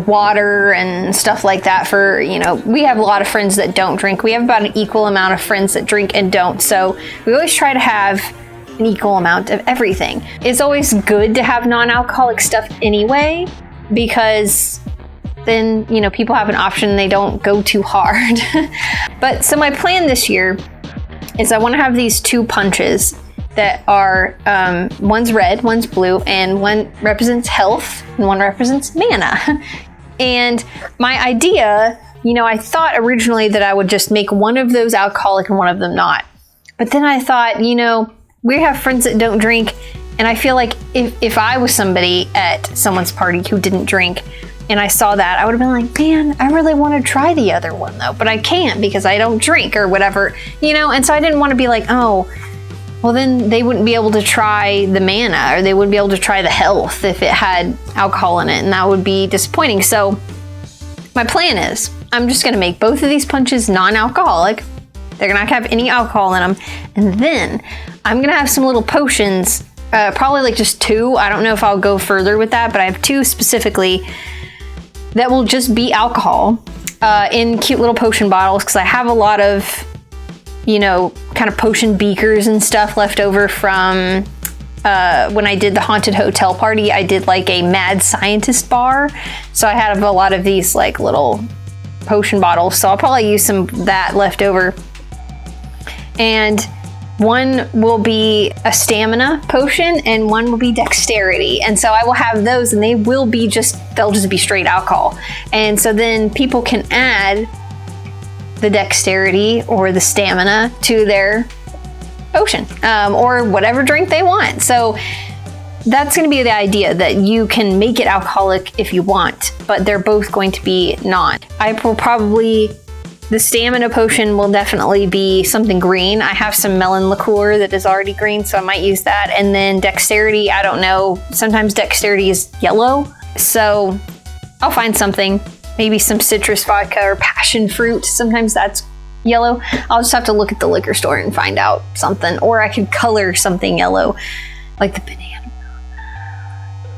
[SPEAKER 1] water and stuff like that for, we have a lot of friends that don't drink. We have about an equal amount of friends that drink and don't. So we always try to have an equal amount of everything. It's always good to have non-alcoholic stuff anyway, because then, people have an option, they don't go too hard. But so my plan this year is I want to have these two punches that are, one's red, one's blue, and one represents health and one represents mana. And my idea, I thought originally that I would just make one of those alcoholic and one of them not. But then I thought, you know, we have friends that don't drink, and I feel like if I was somebody at someone's party who didn't drink and I saw that, I would have been like, man, I really want to try the other one though, but I can't because I don't drink or whatever, you know? And so I didn't want to be like, oh, well then they wouldn't be able to try the Mana, or they wouldn't be able to try the Health if it had alcohol in it, and that would be disappointing. So my plan is, I'm just gonna make both of these punches non-alcoholic. They're not gonna have any alcohol in them. And then I'm gonna have some little potions, probably like just 2. I don't know if I'll go further with that, but I have 2 specifically that will just be alcohol in cute little potion bottles, because I have a lot of, you know, kind of potion beakers and stuff left over from when I did the haunted hotel party. I did like a mad scientist bar, so I have a lot of these like little potion bottles, so I'll probably use some of that left over. And one will be a stamina potion and one will be dexterity. And so I will have those, and they'll just be straight alcohol. And so then people can add the dexterity or the stamina to their potion, or whatever drink they want. So that's going to be the idea, that you can make it alcoholic if you want, but they're both going to be non. The stamina potion will definitely be something green. I have some melon liqueur that is already green, so I might use that. And then dexterity, I don't know. Sometimes dexterity is yellow, so I'll find something. Maybe some citrus vodka or passion fruit. Sometimes that's yellow. I'll just have to look at the liquor store and find out something. Or I could color something yellow, like the banana.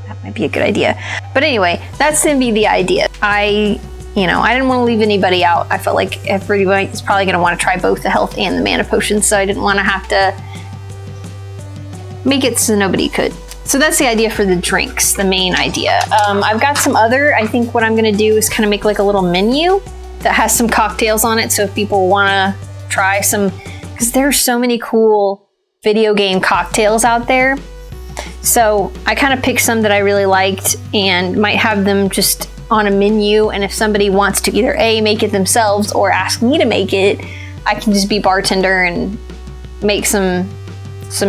[SPEAKER 1] That might be a good idea. But anyway, that's gonna be the idea. I didn't want to leave anybody out. I felt like everybody is probably going to want to try both the Health and the Mana potions, so I didn't want to have to make it so nobody could. So that's the idea for the drinks, the main idea. I've got some other, I think what I'm going to do is kind of make like a little menu that has some cocktails on it, so if people want to try some, because there's so many cool video game cocktails out there. So I kind of picked some that I really liked and might have them just on a menu, and if somebody wants to either A, make it themselves or ask me to make it, I can just be bartender and make some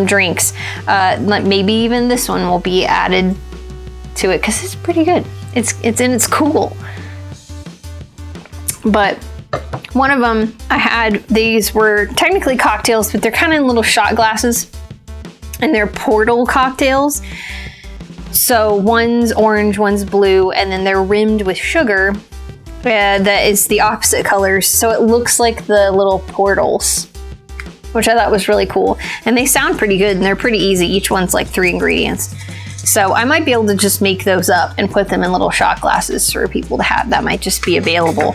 [SPEAKER 1] drinks. Maybe even this one will be added to it because it's pretty good. It's cool. But one of them I had, these were technically cocktails, but they're kind of in little shot glasses, and they're portal cocktails. So one's orange, one's blue, and then they're rimmed with sugar that is the opposite colors. So it looks like the little portals, which I thought was really cool. And they sound pretty good, and they're pretty easy. Each one's like 3 ingredients. So I might be able to just make those up and put them in little shot glasses for people to have. That might just be available.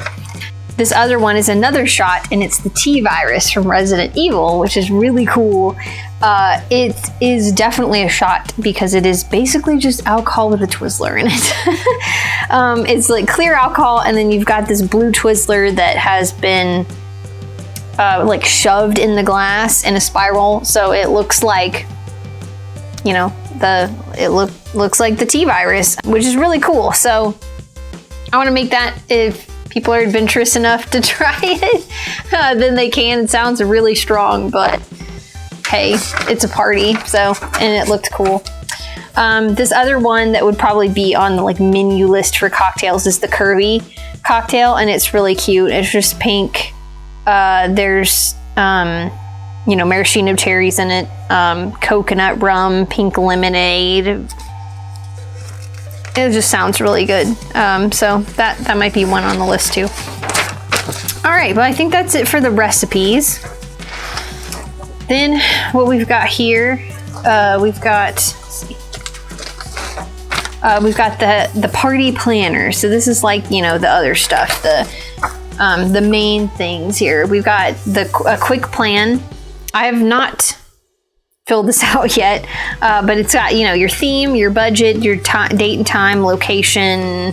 [SPEAKER 1] This other one is another shot, and it's the T-Virus from Resident Evil, which is really cool. It is definitely a shot because it is basically just alcohol with a Twizzler in it. It's like clear alcohol, and then you've got this blue Twizzler that has been like shoved in the glass in a spiral, so it looks like, you know, looks like the T-Virus, which is really cool. So I want to make that. If people are adventurous enough to try it, then they can. It sounds really strong, but hey, it's a party, so, and it looked cool. This other one that would probably be on the like menu list for cocktails is the Curvy cocktail, and it's really cute. It's just pink. There's maraschino cherries in it, coconut rum, pink lemonade. It just sounds really good. So that might be one on the list too. All right, but I think that's it for the recipes. Then what we've got here, we've got the party planner. So this is like, you know, the other stuff, the main things here. We've got a quick plan. I have not filled this out yet, but it's got, you know, your theme, your budget, your date and time, location.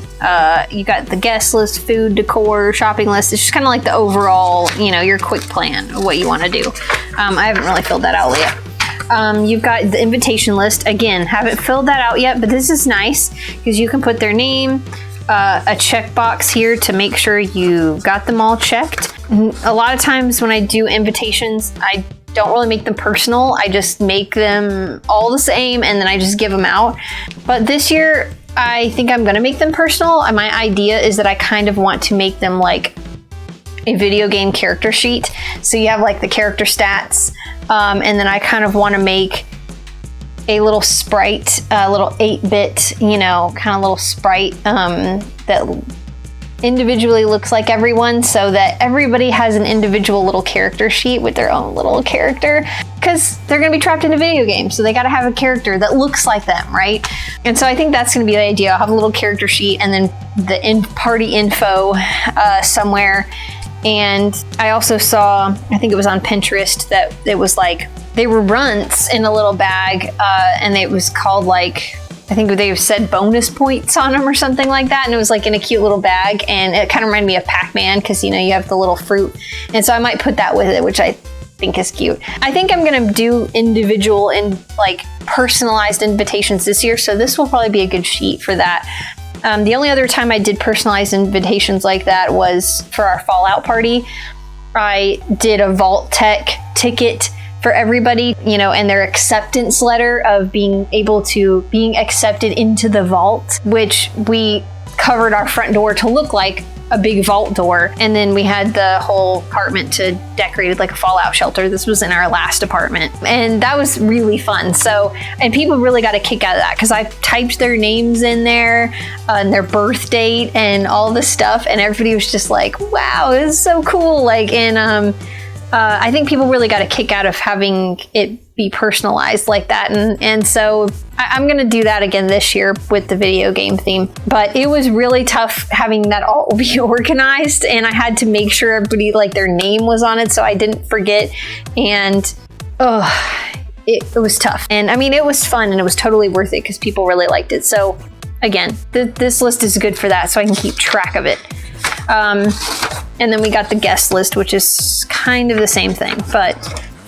[SPEAKER 1] You got the guest list, food, decor, shopping list. It's just kind of like the overall, you know, your quick plan of what you want to do. I haven't really filled that out yet. You've got the invitation list. Again, haven't filled that out yet, but this is nice because you can put their name, a checkbox here to make sure you got them all checked. A lot of times when I do invitations, I don't really make them personal. I just make them all the same and then I just give them out. But this year, I think I'm gonna make them personal. My idea is that I kind of want to make them like a video game character sheet. So you have like the character stats, and then I kind of want to make a little sprite, a little 8-bit, you know, kind of little sprite that individually looks like everyone, so that everybody has an individual little character sheet with their own little character, because they're going to be trapped in a video game, so they got to have a character that looks like them, right? And so I think that's going to be the idea. I'll have a little character sheet and then the party info somewhere. And I also saw, I think it was on Pinterest, that it was like, they were runts in a little bag, and it was called like, I think they said bonus points on them or something like that. And it was like in a cute little bag. And it kind of reminded me of Pac-Man because, you know, you have the little fruit. And so I might put that with it, which I think is cute. I think I'm going to do individual and like personalized invitations this year. So this will probably be a good sheet for that. The only other time I did personalized invitations like that was for our Fallout party. I did a Vault-Tec ticket for everybody, you know, and their acceptance letter of being accepted into the vault, which we covered our front door to look like a big vault door. And then we had the whole apartment to decorated like a Fallout shelter. This was in our last apartment. And that was really fun. So, and people really got a kick out of that because I typed their names in there and their birth date and all this stuff. And everybody was just like, wow, this is so cool. Like, and I think people really got a kick out of having it be personalized like that. And so I'm going to do that again this year with the video game theme. But it was really tough having that all be organized. And I had to make sure everybody, like, their name was on it so I didn't forget. And it was tough. And I mean, it was fun and it was totally worth it because people really liked it. So again, this list is good for that, so I can keep track of it. And then we got the guest list, which is kind of the same thing.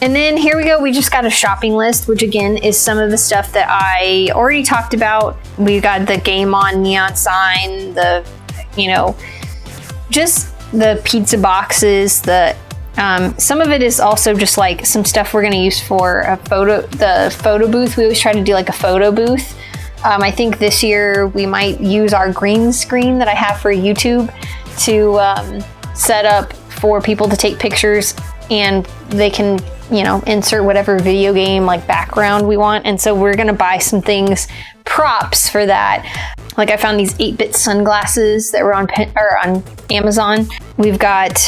[SPEAKER 1] And then here we go. We just got a shopping list, which again is some of the stuff that I already talked about. We got the Game On neon sign, the, you know, just the pizza boxes, some of it is also just like some stuff we're going to use for the photo booth. We always try to do like a photo booth. I think this year we might use our green screen that I have for YouTube to set up for people to take pictures, and they can, you know, insert whatever video game like background we want. And so we're gonna buy some props for that. Like I found these 8-bit sunglasses that were on Amazon. We've got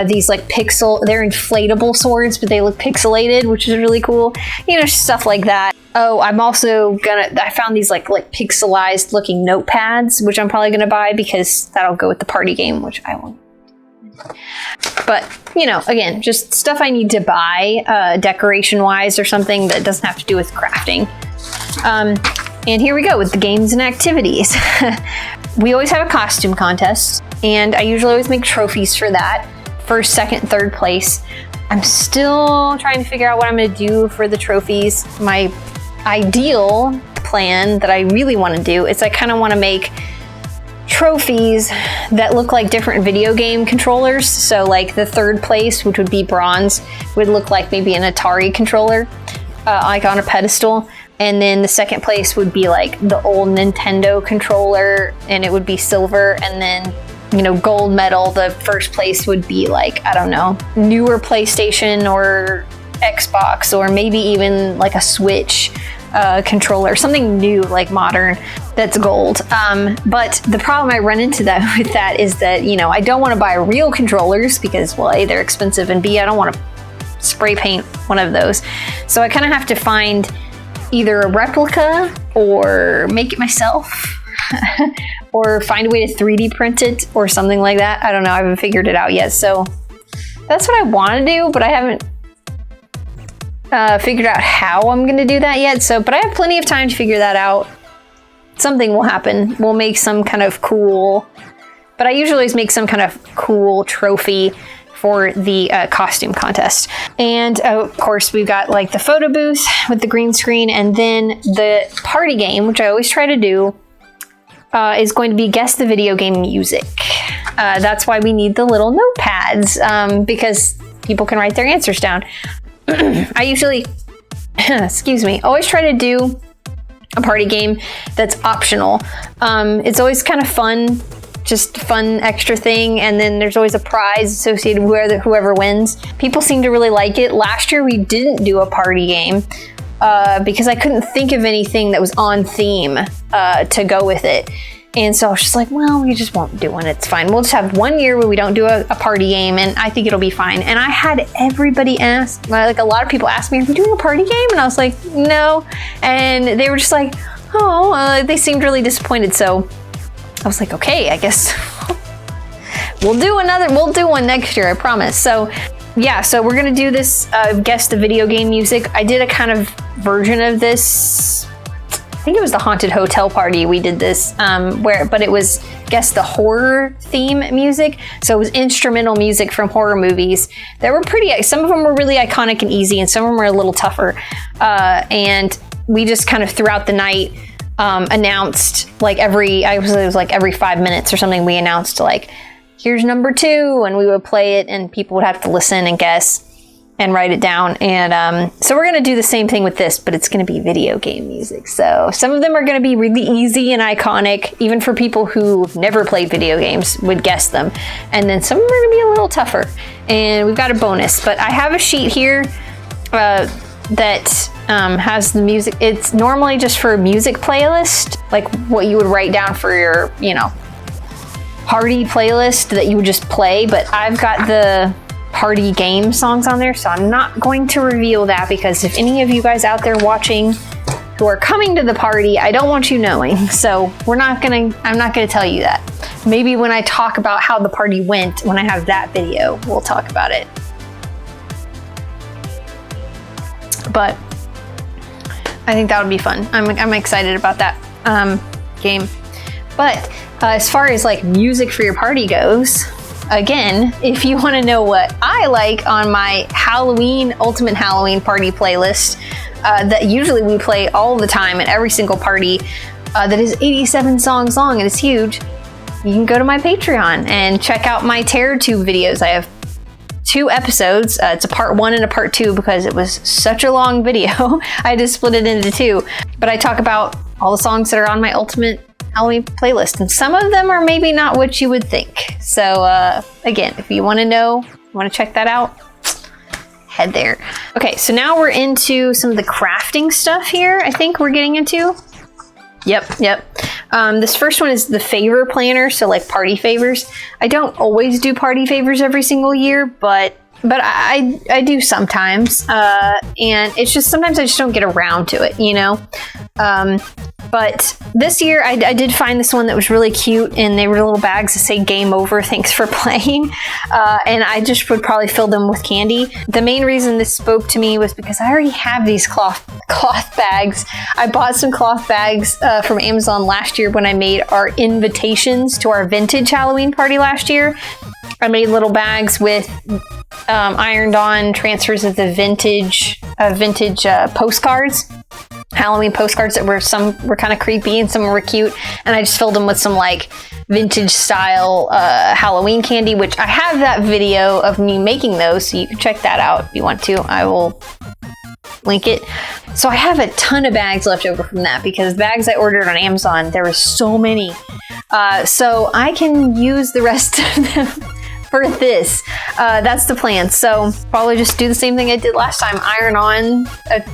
[SPEAKER 1] these like they're inflatable swords, but they look pixelated, which is really cool. You know, stuff like that. Oh, I'm also I found these like pixelized looking notepads, which I'm probably gonna buy because that'll go with the party game, which I won't. But, you know, again, just stuff I need to buy decoration wise or something that doesn't have to do with crafting. And here we go with the games and activities. We always have a costume contest, and I usually always make trophies for that. First, second, third place. I'm still trying to figure out what I'm going to do for the trophies. My ideal plan that I really want to do is I kind of want to make trophies that look like different video game controllers. So like the third place, which would be bronze, would look like maybe an Atari controller, like on a pedestal. And then the second place would be like the old Nintendo controller, and it would be silver. And then, you know, gold medal, the first place would be like, I don't know, newer PlayStation or Xbox, or maybe even like a Switch controller, something new, like modern, that's gold. But the problem I run into with that is that, you know, I don't want to buy real controllers because, well, A, they're expensive, and B, I don't want to spray paint one of those. So I kind of have to find either a replica or make it myself or find a way to 3D print it or something like that. I don't know. I haven't figured it out yet. So that's what I want to do, but I haven't figured out how I'm going to do that yet. So, but I have plenty of time to figure that out. Something will happen. We'll make some kind of cool, but I usually always make some kind of cool trophy for the costume contest. And of course we've got like the photo booth with the green screen, and then the party game, which I always try to do, is going to be guess the video game music. That's why we need the little notepads, because people can write their answers down. I usually, excuse me, always try to do a party game that's optional. It's always kind of fun, just fun extra thing, and then there's always a prize associated with whoever wins. People seem to really like it. Last year we didn't do a party game because I couldn't think of anything that was on theme to go with it. And so I was just like, well, we just won't do one. It's fine. We'll just have 1 year where we don't do a party game, and I think it'll be fine. And I had everybody ask, like a lot of people asked me, are we doing a party game? And I was like, no. And they were just like, oh, they seemed really disappointed. So I was like, okay, I guess we'll do one next year, I promise. So yeah, so we're gonna do this, guess the video game music. I did a kind of version of this, I think it was the Haunted Hotel Party we did this, but it was guess the horror theme music. So it was instrumental music from horror movies that were some of them were really iconic and easy, and some of them were a little tougher. And we just kind of throughout the night announced like it was like every 5 minutes or something, we announced like, here's number 2, and we would play it and people would have to listen and guess and write it down. And so we're going to do the same thing with this, but it's going to be video game music. So some of them are going to be really easy and iconic, even for people who've never played video games would guess them. And then some of them are going to be a little tougher. And we've got a bonus, but I have a sheet here that has the music. It's normally just for a music playlist, like what you would write down for your, party playlist that you would just play. But I've got the party game songs on there, so I'm not going to reveal that, because if any of you guys out there watching who are coming to the party, I don't want you knowing. So I'm not gonna tell you that. Maybe when I talk about how the party went, when I have that video, we'll talk about it. But I think that would be fun. I'm excited about that game. But as far as like music for your party goes, again, if you want to know what I like on my Ultimate Halloween Party playlist, that usually we play all the time at every single party, that is 87 songs long and it's huge, you can go to my Patreon and check out my Terror Tube videos. I have 2 episodes. It's a part 1 and a part 2 because it was such a long video. I just split it into 2. But I talk about all the songs that are on my Ultimate Halloween playlist, and some of them are maybe not what you would think. So again, if you want to know, want to check that out, head there. Okay, so now we're into some of the crafting stuff here. I think we're getting into. Yep. This first one is the favor planner, so like party favors. I don't always do party favors every single year, but I do sometimes, and it's just sometimes I just don't get around to it, But this year I did find this one that was really cute, and they were little bags that say "Game Over, thanks for playing," and I just would probably fill them with candy. The main reason this spoke to me was because I already have these cloth bags. I bought some cloth bags from Amazon last year when I made our invitations to our vintage Halloween party last year. I made little bags with ironed on transfers of the vintage postcards, Halloween postcards that some were kind of creepy and some were cute, and I just filled them with some like vintage style Halloween candy, which I have that video of me making those, so you can check that out if you want to. I will link it. So I have a ton of bags left over from that, because bags I ordered on Amazon, there were so many, so I can use the rest of them for this. That's the plan. So probably just do the same thing I did last time, iron on a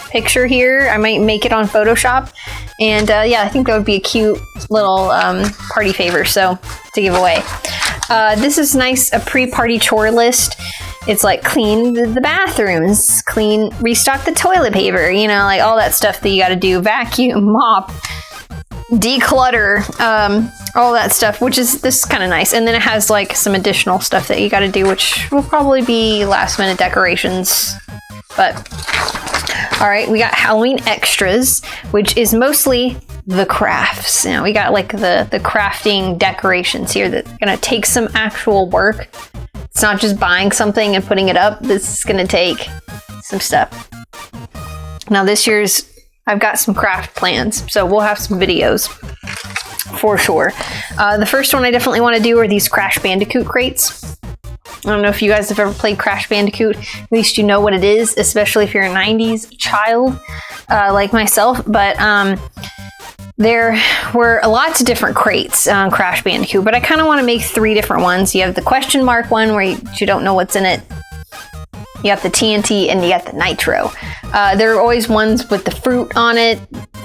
[SPEAKER 1] picture here. I might make it on Photoshop, and yeah, I think that would be a cute little party favor so to give away. This is nice, a pre-party chore list. It's like clean the bathrooms, restock the toilet paper, like all that stuff that you got to do, vacuum, mop, declutter, all that stuff, this is kind of nice. And then it has like some additional stuff that you got to do, which will probably be last minute decorations. But all right, we got Halloween extras, which is mostly the crafts. Now we got like the crafting decorations here that's gonna take some actual work. It's not just buying something and putting it up. This is gonna take some stuff. Now this year's, I've got some craft plans, so we'll have some videos for sure. The first one I definitely want to do are these Crash Bandicoot crates. I don't know if you guys have ever played Crash Bandicoot. At least you know what it is, especially if you're a 90s child like myself. But there were lots of different crates on Crash Bandicoot, but I kind of want to make 3 different ones. You have the question mark one where you don't know what's in it. You got the TNT and you got the Nitro. There are always ones with the fruit on it.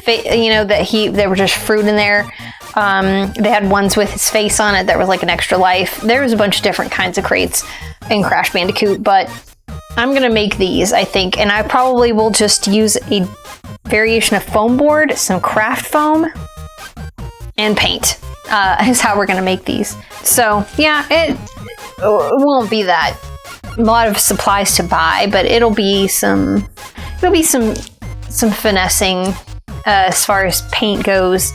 [SPEAKER 1] You know, there were just fruit in there. They had ones with his face on it that was like an extra life. There was a bunch of different kinds of crates in Crash Bandicoot, but I'm gonna make these, I think, and I probably will just use a variation of foam board, some craft foam, and paint is how we're gonna make these. So yeah, it won't be that a lot of supplies to buy, but it'll be some finessing as far as paint goes.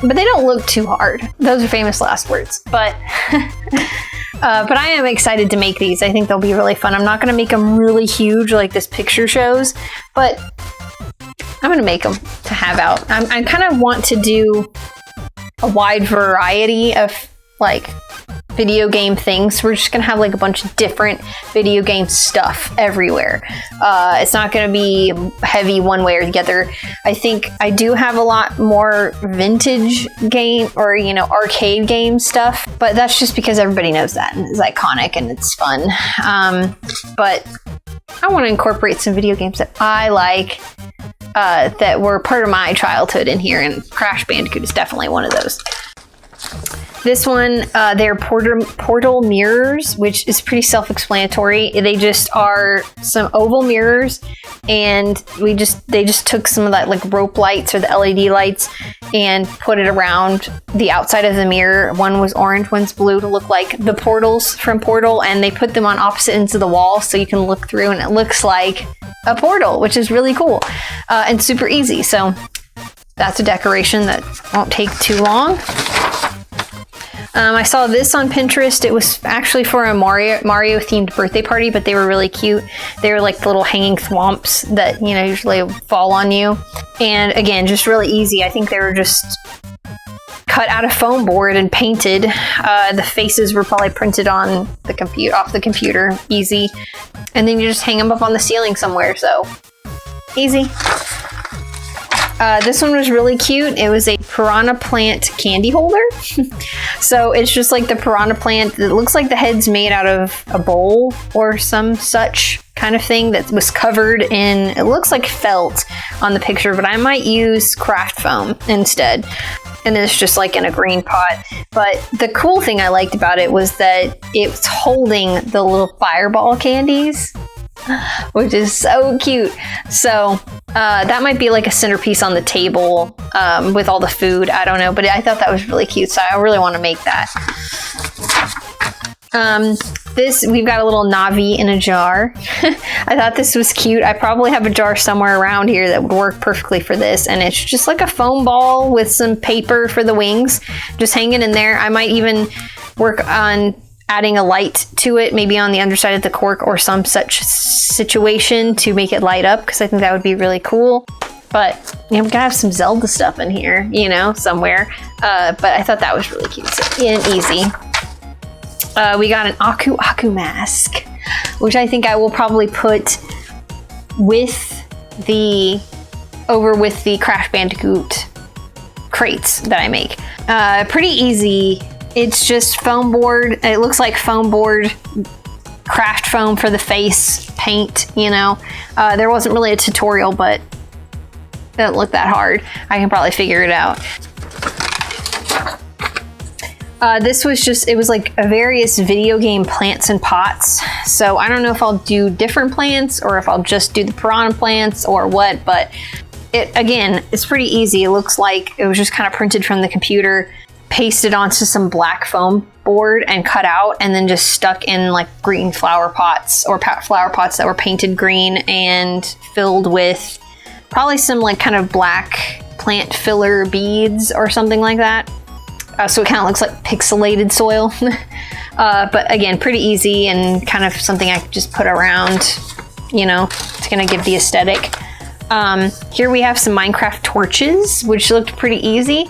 [SPEAKER 1] But they don't look too hard. Those are famous last words. But but I am excited to make these. I think they'll be really fun. I'm not going to make them really huge like this picture shows, but I'm going to make them to have out. I kind of want to do a wide variety of like video game things. We're just gonna have like a bunch of different video game stuff everywhere. It's not gonna be heavy one way or the other. I think I do have a lot more vintage game or, you know, arcade game stuff, but that's just because everybody knows that and it's iconic and it's fun. But I want to incorporate some video games that I like that were part of my childhood in here, and Crash Bandicoot is definitely one of those. This one, they're portal mirrors, which is pretty self-explanatory. They just are some oval mirrors, and they just took some of that like rope lights or the LED lights and put it around the outside of the mirror. One was orange, one's blue to look like the portals from Portal, and they put them on opposite ends of the wall so you can look through and it looks like a portal, which is really cool and super easy. So that's a decoration that won't take too long. I saw this on Pinterest. It was actually for a Mario themed birthday party, but they were really cute. They were like the little hanging thwomps that, you know, usually fall on you. And again, just really easy. I think they were just cut out of foam board and painted. The faces were probably printed on the off the computer, easy. And then you just hang them up on the ceiling somewhere, so easy. This one was really cute. It was a piranha plant candy holder. So it's just like the piranha plant. It looks like the head's made out of a bowl or some such kind of thing that was covered in, it looks like felt on the picture, but I might use craft foam instead. And it's just like in a green pot. But the cool thing I liked about it was that it's holding the little fireball candies, which is so cute. So that might be like a centerpiece on the table with all the food. I don't know, but I thought that was really cute, so I really want to make that. We've got a little Navi in a jar. I thought this was cute. I probably have a jar somewhere around here that would work perfectly for this, and it's just like a foam ball with some paper for the wings just hanging in there. I might even work on adding a light to it, maybe on the underside of the cork or some such situation to make it light up, because I think that would be really cool. But you know, we gotta have some Zelda stuff in here, you know, somewhere. But I thought that was really cute and easy. We got an Aku Aku mask, which I think I will probably put with the Crash Bandicoot crates that I make. Pretty easy. It's just foam board. It looks like foam board, craft foam for the face paint, you know. There wasn't really a tutorial, but it didn't look that hard. I can probably figure it out. This was just, it was like a various video game plants and pots. So I don't know if I'll do different plants or if I'll just do the piranha plants or what, but again, it's pretty easy. It looks like it was just kind of printed from the computer, pasted onto some black foam board and cut out, and then just stuck in like green flower pots or flower pots that were painted green and filled with probably some like kind of black plant filler beads or something like that. So it kind of looks like pixelated soil. But again, pretty easy and kind of something I could just put around, you know, it's gonna give the aesthetic. Here we have some Minecraft torches, which looked pretty easy.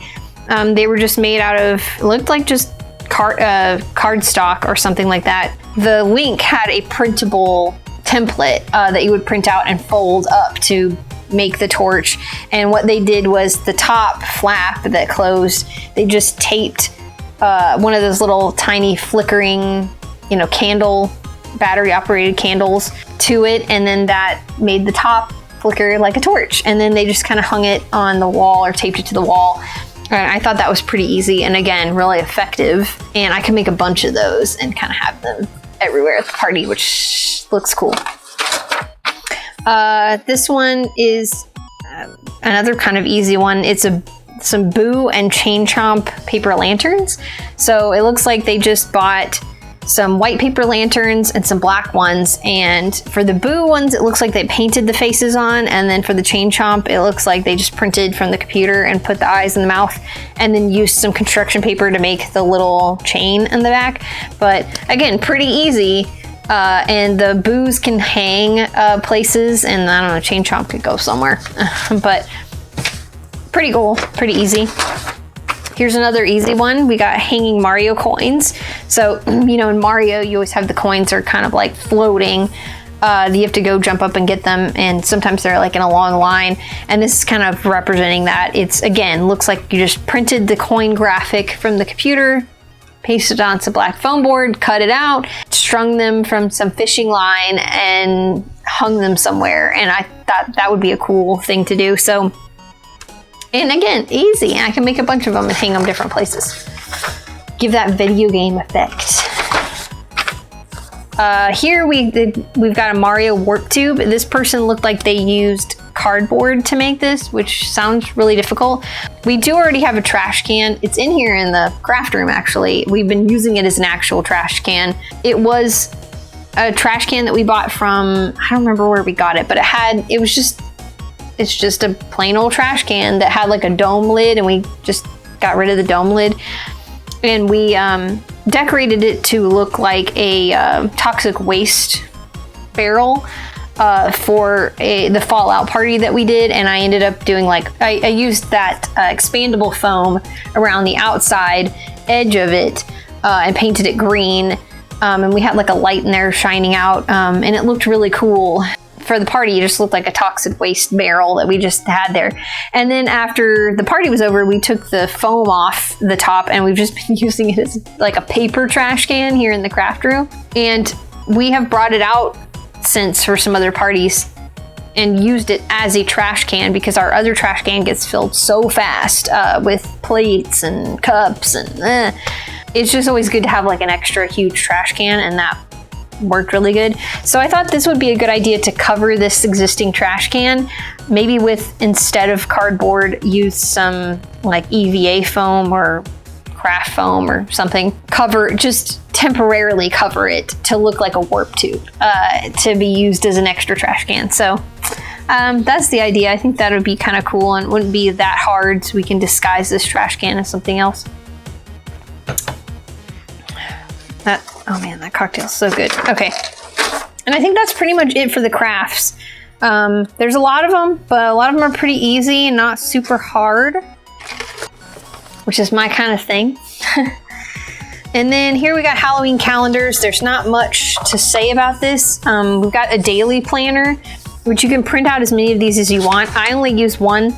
[SPEAKER 1] They were just made out of, looked like just cardstock or something like that. the link had a printable template that you would print out and fold up to make the torch. And what they did was the top flap that closed, they just taped one of those little tiny flickering, candle, battery operated candles to it, and then that made the top flicker like a torch. And then they just kind of hung it on the wall or taped it to the wall. And I thought that was pretty easy and again, really effective. And I can make a bunch of those and kind of have them everywhere at the party, which looks cool. This one is another kind of easy one. It's some Boo and Chain Chomp paper lanterns. So it looks like they just bought some white paper lanterns and some black ones. And for the Boo ones, it looks like they painted the faces on. And then for the Chain Chomp, it looks like they just printed from the computer and put the eyes in the mouth and then used some construction paper to make the little chain in the back. But again, pretty easy. And the Boos can hang places, and I don't know, Chain Chomp could go somewhere. But pretty cool, pretty easy. Here's another easy one. We got hanging Mario coins. So, in Mario, you always have the coins are kind of like floating. You have to go jump up and get them, and sometimes they're like in a long line. And this is kind of representing that. It's, again, looks like you just printed the coin graphic from the computer, pasted it on some black foam board, cut it out, strung them from some fishing line, and hung them somewhere. And I thought that would be a cool thing to do. So, and again, easy. I can make a bunch of them and hang them different places. Give that video game effect. Here we've got a Mario warp tube. This person looked like they used cardboard to make this, which sounds really difficult. We do already have a trash can. It's in here in the craft room, actually. We've been using it as an actual trash can. It was a trash can that we bought from, I don't remember where we got it, but it's just a plain old trash can that had like a dome lid, and we just got rid of the dome lid. And we decorated it to look like a toxic waste barrel for the Fallout party that we did. And I ended up doing I used that expandable foam around the outside edge of it and painted it green. And we had like a light in there shining out, and it looked really cool. For the party, it just looked like a toxic waste barrel that we just had there. And then after the party was over, we took the foam off the top, and we've just been using it as like a paper trash can here in the craft room. And we have brought it out since for some other parties and used it as a trash can, because our other trash can gets filled so fast with plates and cups, and it's just always good to have like an extra huge trash can, and that worked really good. So I thought this would be a good idea to cover this existing trash can, maybe with, instead of cardboard, use some like EVA foam or craft foam or something. Just temporarily cover it to look like a warp tube, to be used as an extra trash can. So that's the idea. I think that would be kind of cool and wouldn't be that hard, so we can disguise this trash can as something else. Oh man, that cocktail's so good. Okay. And I think that's pretty much it for the crafts. There's a lot of them, but a lot of them are pretty easy and not super hard, which is my kind of thing. And then here we got Halloween calendars. There's not much to say about this. We've got a daily planner, which you can print out as many of these as you want. I only use one,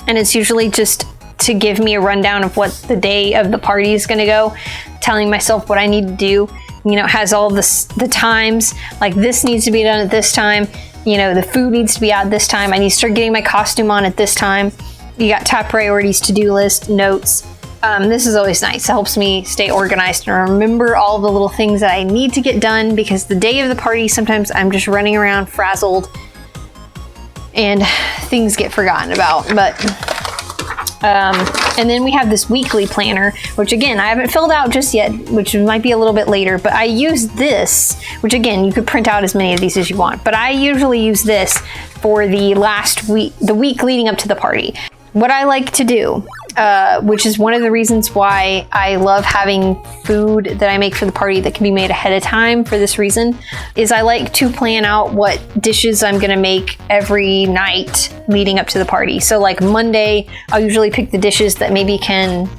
[SPEAKER 1] and it's usually just to give me a rundown of what the day of the party is going to go, telling myself what I need to do. It has all the times, like this needs to be done at this time. The food needs to be out this time. I need to start getting my costume on at this time. You got top priorities, to-do list, notes. This is always nice. It helps me stay organized and remember all the little things that I need to get done, because the day of the party, sometimes I'm just running around frazzled and things get forgotten about. And then we have this weekly planner, which again, I haven't filled out just yet, which might be a little bit later, but I use this, which again, you could print out as many of these as you want, but I usually use this for the last week, the week leading up to the party. What I like to do, which is one of the reasons why I love having food that I make for the party that can be made ahead of time for this reason, is I like to plan out what dishes I'm gonna make every night leading up to the party. So like Monday, I'll usually pick the dishes that maybe can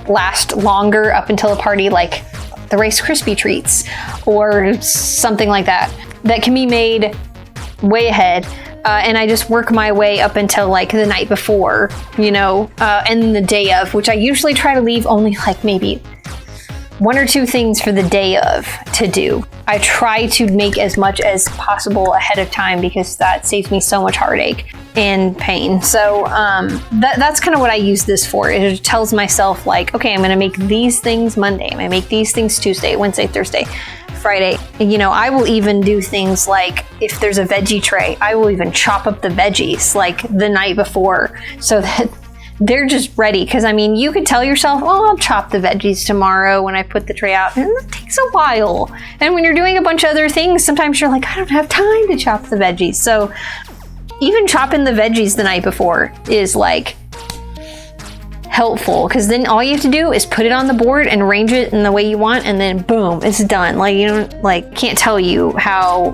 [SPEAKER 1] last longer up until the party, like the Rice Krispie treats or something like that can be made way ahead. And I just work my way up until like the night before, you know, and the day of, which I usually try to leave only like maybe 1 or 2 things for the day of to do. I try to make as much as possible ahead of time because that saves me so much heartache and pain. So that's kind of what I use this for. It tells myself like, okay, I'm gonna make these things Monday, I'm gonna make these things Tuesday, Wednesday, Thursday, Friday. You know, I will even do things like if there's a veggie tray, I will even chop up the veggies like the night before so that they're just ready. Because I mean, you could tell yourself, oh, I'll chop the veggies tomorrow when I put the tray out, and it takes a while. And when you're doing a bunch of other things, sometimes you're like, I don't have time to chop the veggies. So even chopping the veggies the night before is like helpful, because then all you have to do is put it on the board and arrange it in the way you want, and then boom, it's done. Like, you know, like, can't tell you how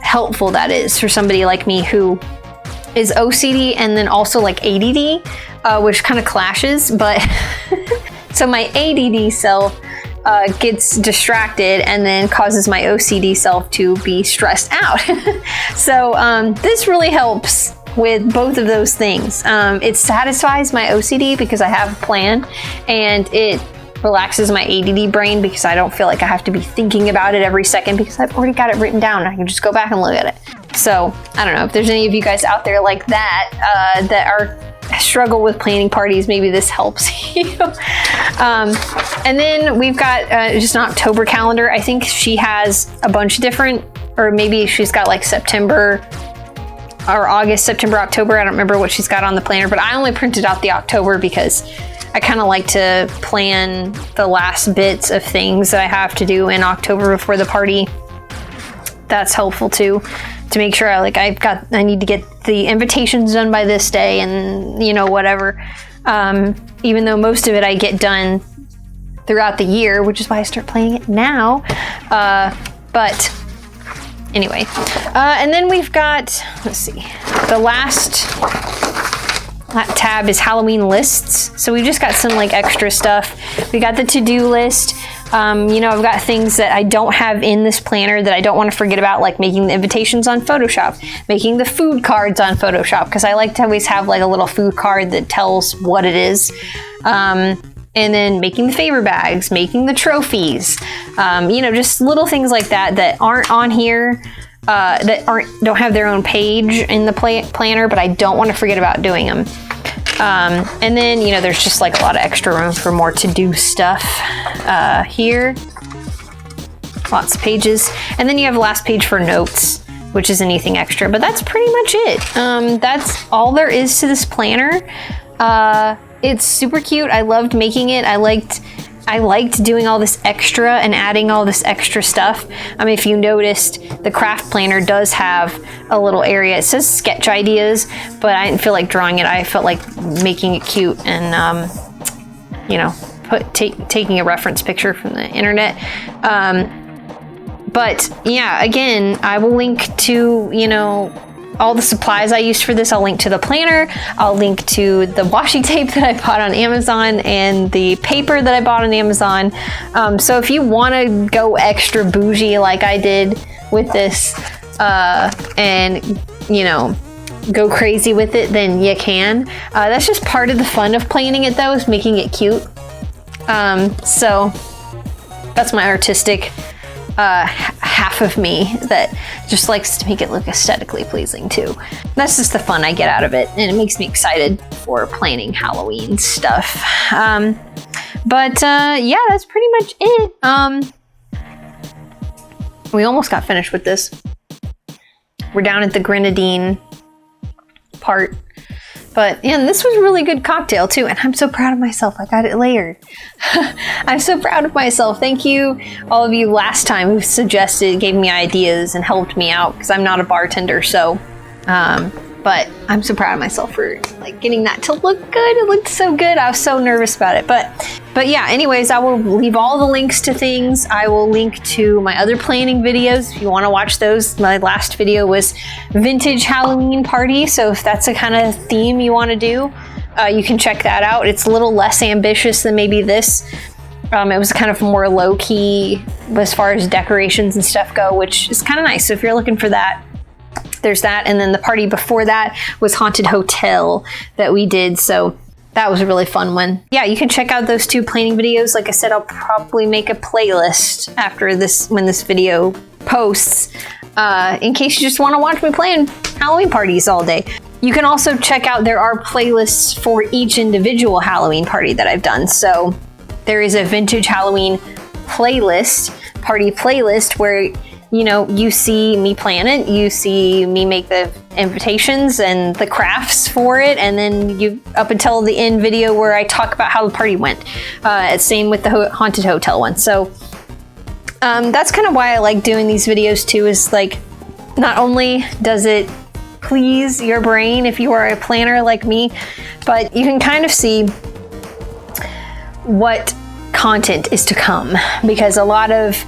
[SPEAKER 1] helpful that is for somebody like me who is OCD and then also like ADD, which kind of clashes, but so my ADD self gets distracted and then causes my OCD self to be stressed out. So this really helps with both of those things. It satisfies my OCD because I have a plan, and it relaxes my ADD brain because I don't feel like I have to be thinking about it every second because I've already got it written down and I can just go back and look at it. So I don't know if there's any of you guys out there like that that are struggle with planning parties, maybe this helps you. And then we've got just an October calendar. I think she has a bunch of different, or maybe she's got like September or August, September, October. I don't remember what she's got on the planner, but I only printed out the October because I kind of like to plan the last bits of things that I have to do in October before the party. That's helpful too, to make sure I need to get the invitations done by this day, and you know, whatever. Even though most of it I get done throughout the year, which is why I start playing it now. But anyway, and then we've got, let's see, the last tab is Halloween lists. So we've just got some like extra stuff. We got the to-do list. You know, I've got things that I don't have in this planner that I don't want to forget about, like making the invitations on Photoshop, making the food cards on Photoshop, because I like to always have like a little food card that tells what it is. And then making the favor bags, making the trophies, you know, just little things like that that aren't on here, that don't have their own page in the planner, but I don't want to forget about doing them. And then, you know, there's just like a lot of extra room for more to-do stuff here. Lots of pages. And then you have the last page for notes, which is anything extra, but that's pretty much it. That's all there is to this planner. It's super cute. I loved making it. I liked doing all this extra and adding all this extra stuff. I mean, if you noticed, the craft planner does have a little area. It says sketch ideas, but I didn't feel like drawing it. I felt like making it cute and, you know, taking a reference picture from the internet. But yeah, again, I will link to, you know, all the supplies I used for this. I'll link to the planner. I'll link to the washi tape that I bought on Amazon and the paper that I bought on Amazon. So if you want to go extra bougie like I did with this, and you know, go crazy with it, then you can. That's just part of the fun of planning it, though, is making it cute. So that's my artistic half of me that just likes to make it look aesthetically pleasing too. That's just the fun I get out of it, and it makes me excited for planning Halloween stuff. But yeah, that's pretty much it. We almost got finished with this. We're down at the grenadine part. But yeah, this was a really good cocktail too, and I'm so proud of myself. I got it layered. I'm so proud of myself. Thank you, all of you last time who suggested, gave me ideas, and helped me out, because I'm not a bartender. So, but I'm so proud of myself for like getting that to look good. It looked so good. I was so nervous about it, but yeah. Anyways, I will leave all the links to things. I will link to my other planning videos if you want to watch those. My last video was vintage Halloween party, so if that's the kind of theme you want to do, you can check that out. It's a little less ambitious than maybe this. It was kind of more low-key as far as decorations and stuff go, which is kind of nice. So if you're looking for that, there's that. And then the party before that was Haunted Hotel that we did. So that was a really fun one. Yeah, you can check out those 2 planning videos. Like I said, I'll probably make a playlist after this, when this video posts, in case you just want to watch me plan Halloween parties all day. You can also check out, there are playlists for each individual Halloween party that I've done. So there is a vintage Halloween playlist, party playlist, where, you know, you see me plan it, you see me make the invitations and the crafts for it, and then you up until the end video where I talk about how the party went. Same with the Haunted Hotel one. So that's kind of why I like doing these videos too, is like, not only does it please your brain if you are a planner like me, but you can kind of see what content is to come, because a lot of,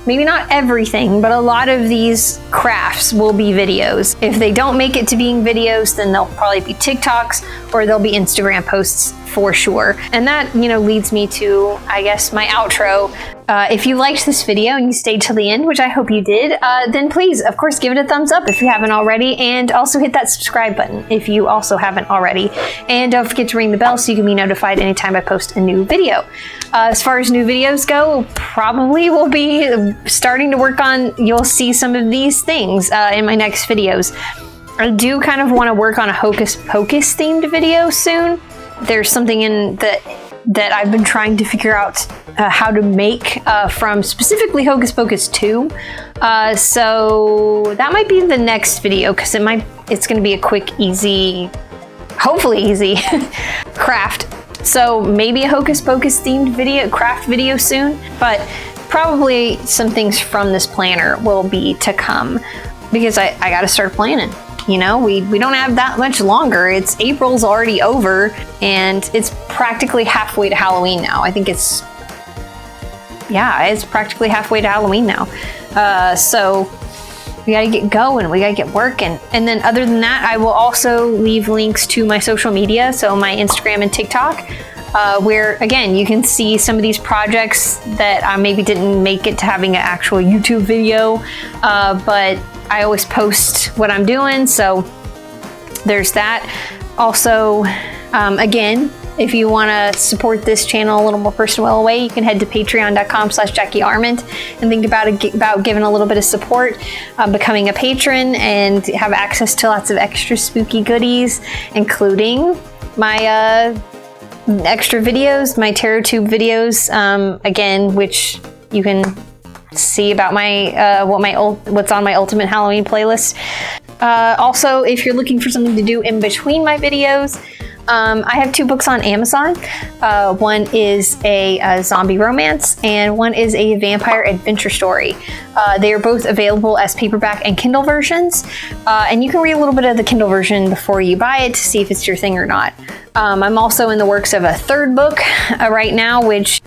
[SPEAKER 1] maybe not everything, but a lot of these crafts will be videos. If they don't make it to being videos, then they'll probably be TikToks or they'll be Instagram posts for sure. And that, you know, leads me to, I guess, my outro. If you liked this video and you stayed till the end, which I hope you did, then please, of course, give it a thumbs up if you haven't already, and also hit that subscribe button if you also haven't already. And don't forget to ring the bell so you can be notified anytime I post a new video. As far as new videos go, probably will be starting to work on, you'll see some of these things in my next videos. I do kind of want to work on a Hocus Pocus themed video soon. There's something in that I've been trying to figure out how to make from specifically Hocus Pocus 2. So that might be the next video, because it's going to be a quick, easy, hopefully easy craft. So maybe a Hocus Pocus themed video, craft video soon, but probably some things from this planner will be to come, because I got to start planning. You know, we don't have that much longer. April's already over, and it's practically halfway to Halloween now. I think it's practically halfway to Halloween now. So we gotta get going, we gotta get working. And then other than that, I will also leave links to my social media, so my Instagram and TikTok, where again, you can see some of these projects that I maybe didn't make it to having an actual YouTube video, but I always post what I'm doing, so there's that. Also, again, if you want to support this channel a little more personal way, you can head to patreon.com/JackieArment and think about giving a little bit of support, becoming a patron, and have access to lots of extra spooky goodies, including my extra videos, my TerrorTube videos, again, which you can see about my what's on my Ultimate Halloween playlist. Also, if you're looking for something to do in between my videos, I have 2 books on Amazon. One is a zombie romance, and one is a vampire adventure story. They are both available as paperback and Kindle versions, and you can read a little bit of the Kindle version before you buy it to see if it's your thing or not. I'm also in the works of a 3rd book right now, which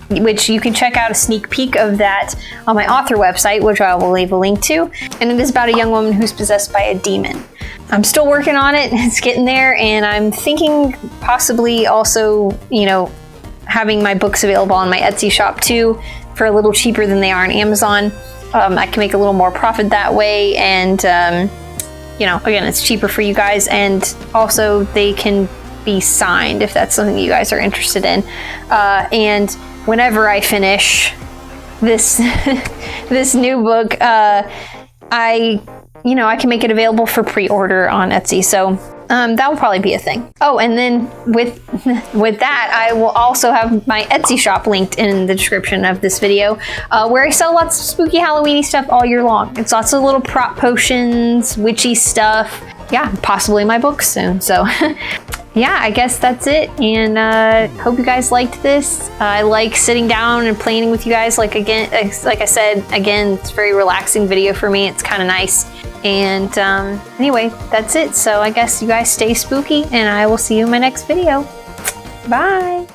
[SPEAKER 1] you can check out a sneak peek of that on my author website, which I will leave a link to. And it is about a young woman who's possessed by a demon. I'm still working on it, it's getting there, and I'm thinking possibly also, you know, having my books available on my Etsy shop too, for a little cheaper than they are on Amazon. I can make a little more profit that way, and you know, again, it's cheaper for you guys, and also they can be signed if that's something you guys are interested in. And whenever I finish this this new book, I can make it available for pre-order on Etsy. So that will probably be a thing. Oh, and then with that, I will also have my Etsy shop linked in the description of this video, where I sell lots of spooky Halloweeny stuff all year long. It's lots of little prop potions, witchy stuff. Yeah, possibly my books soon. So yeah, I guess that's it. And hope you guys liked this. I like sitting down and planning with you guys. Like I said, it's a very relaxing video for me. It's kind of nice. And anyway, that's it. So I guess you guys stay spooky, and I will see you in my next video. Bye.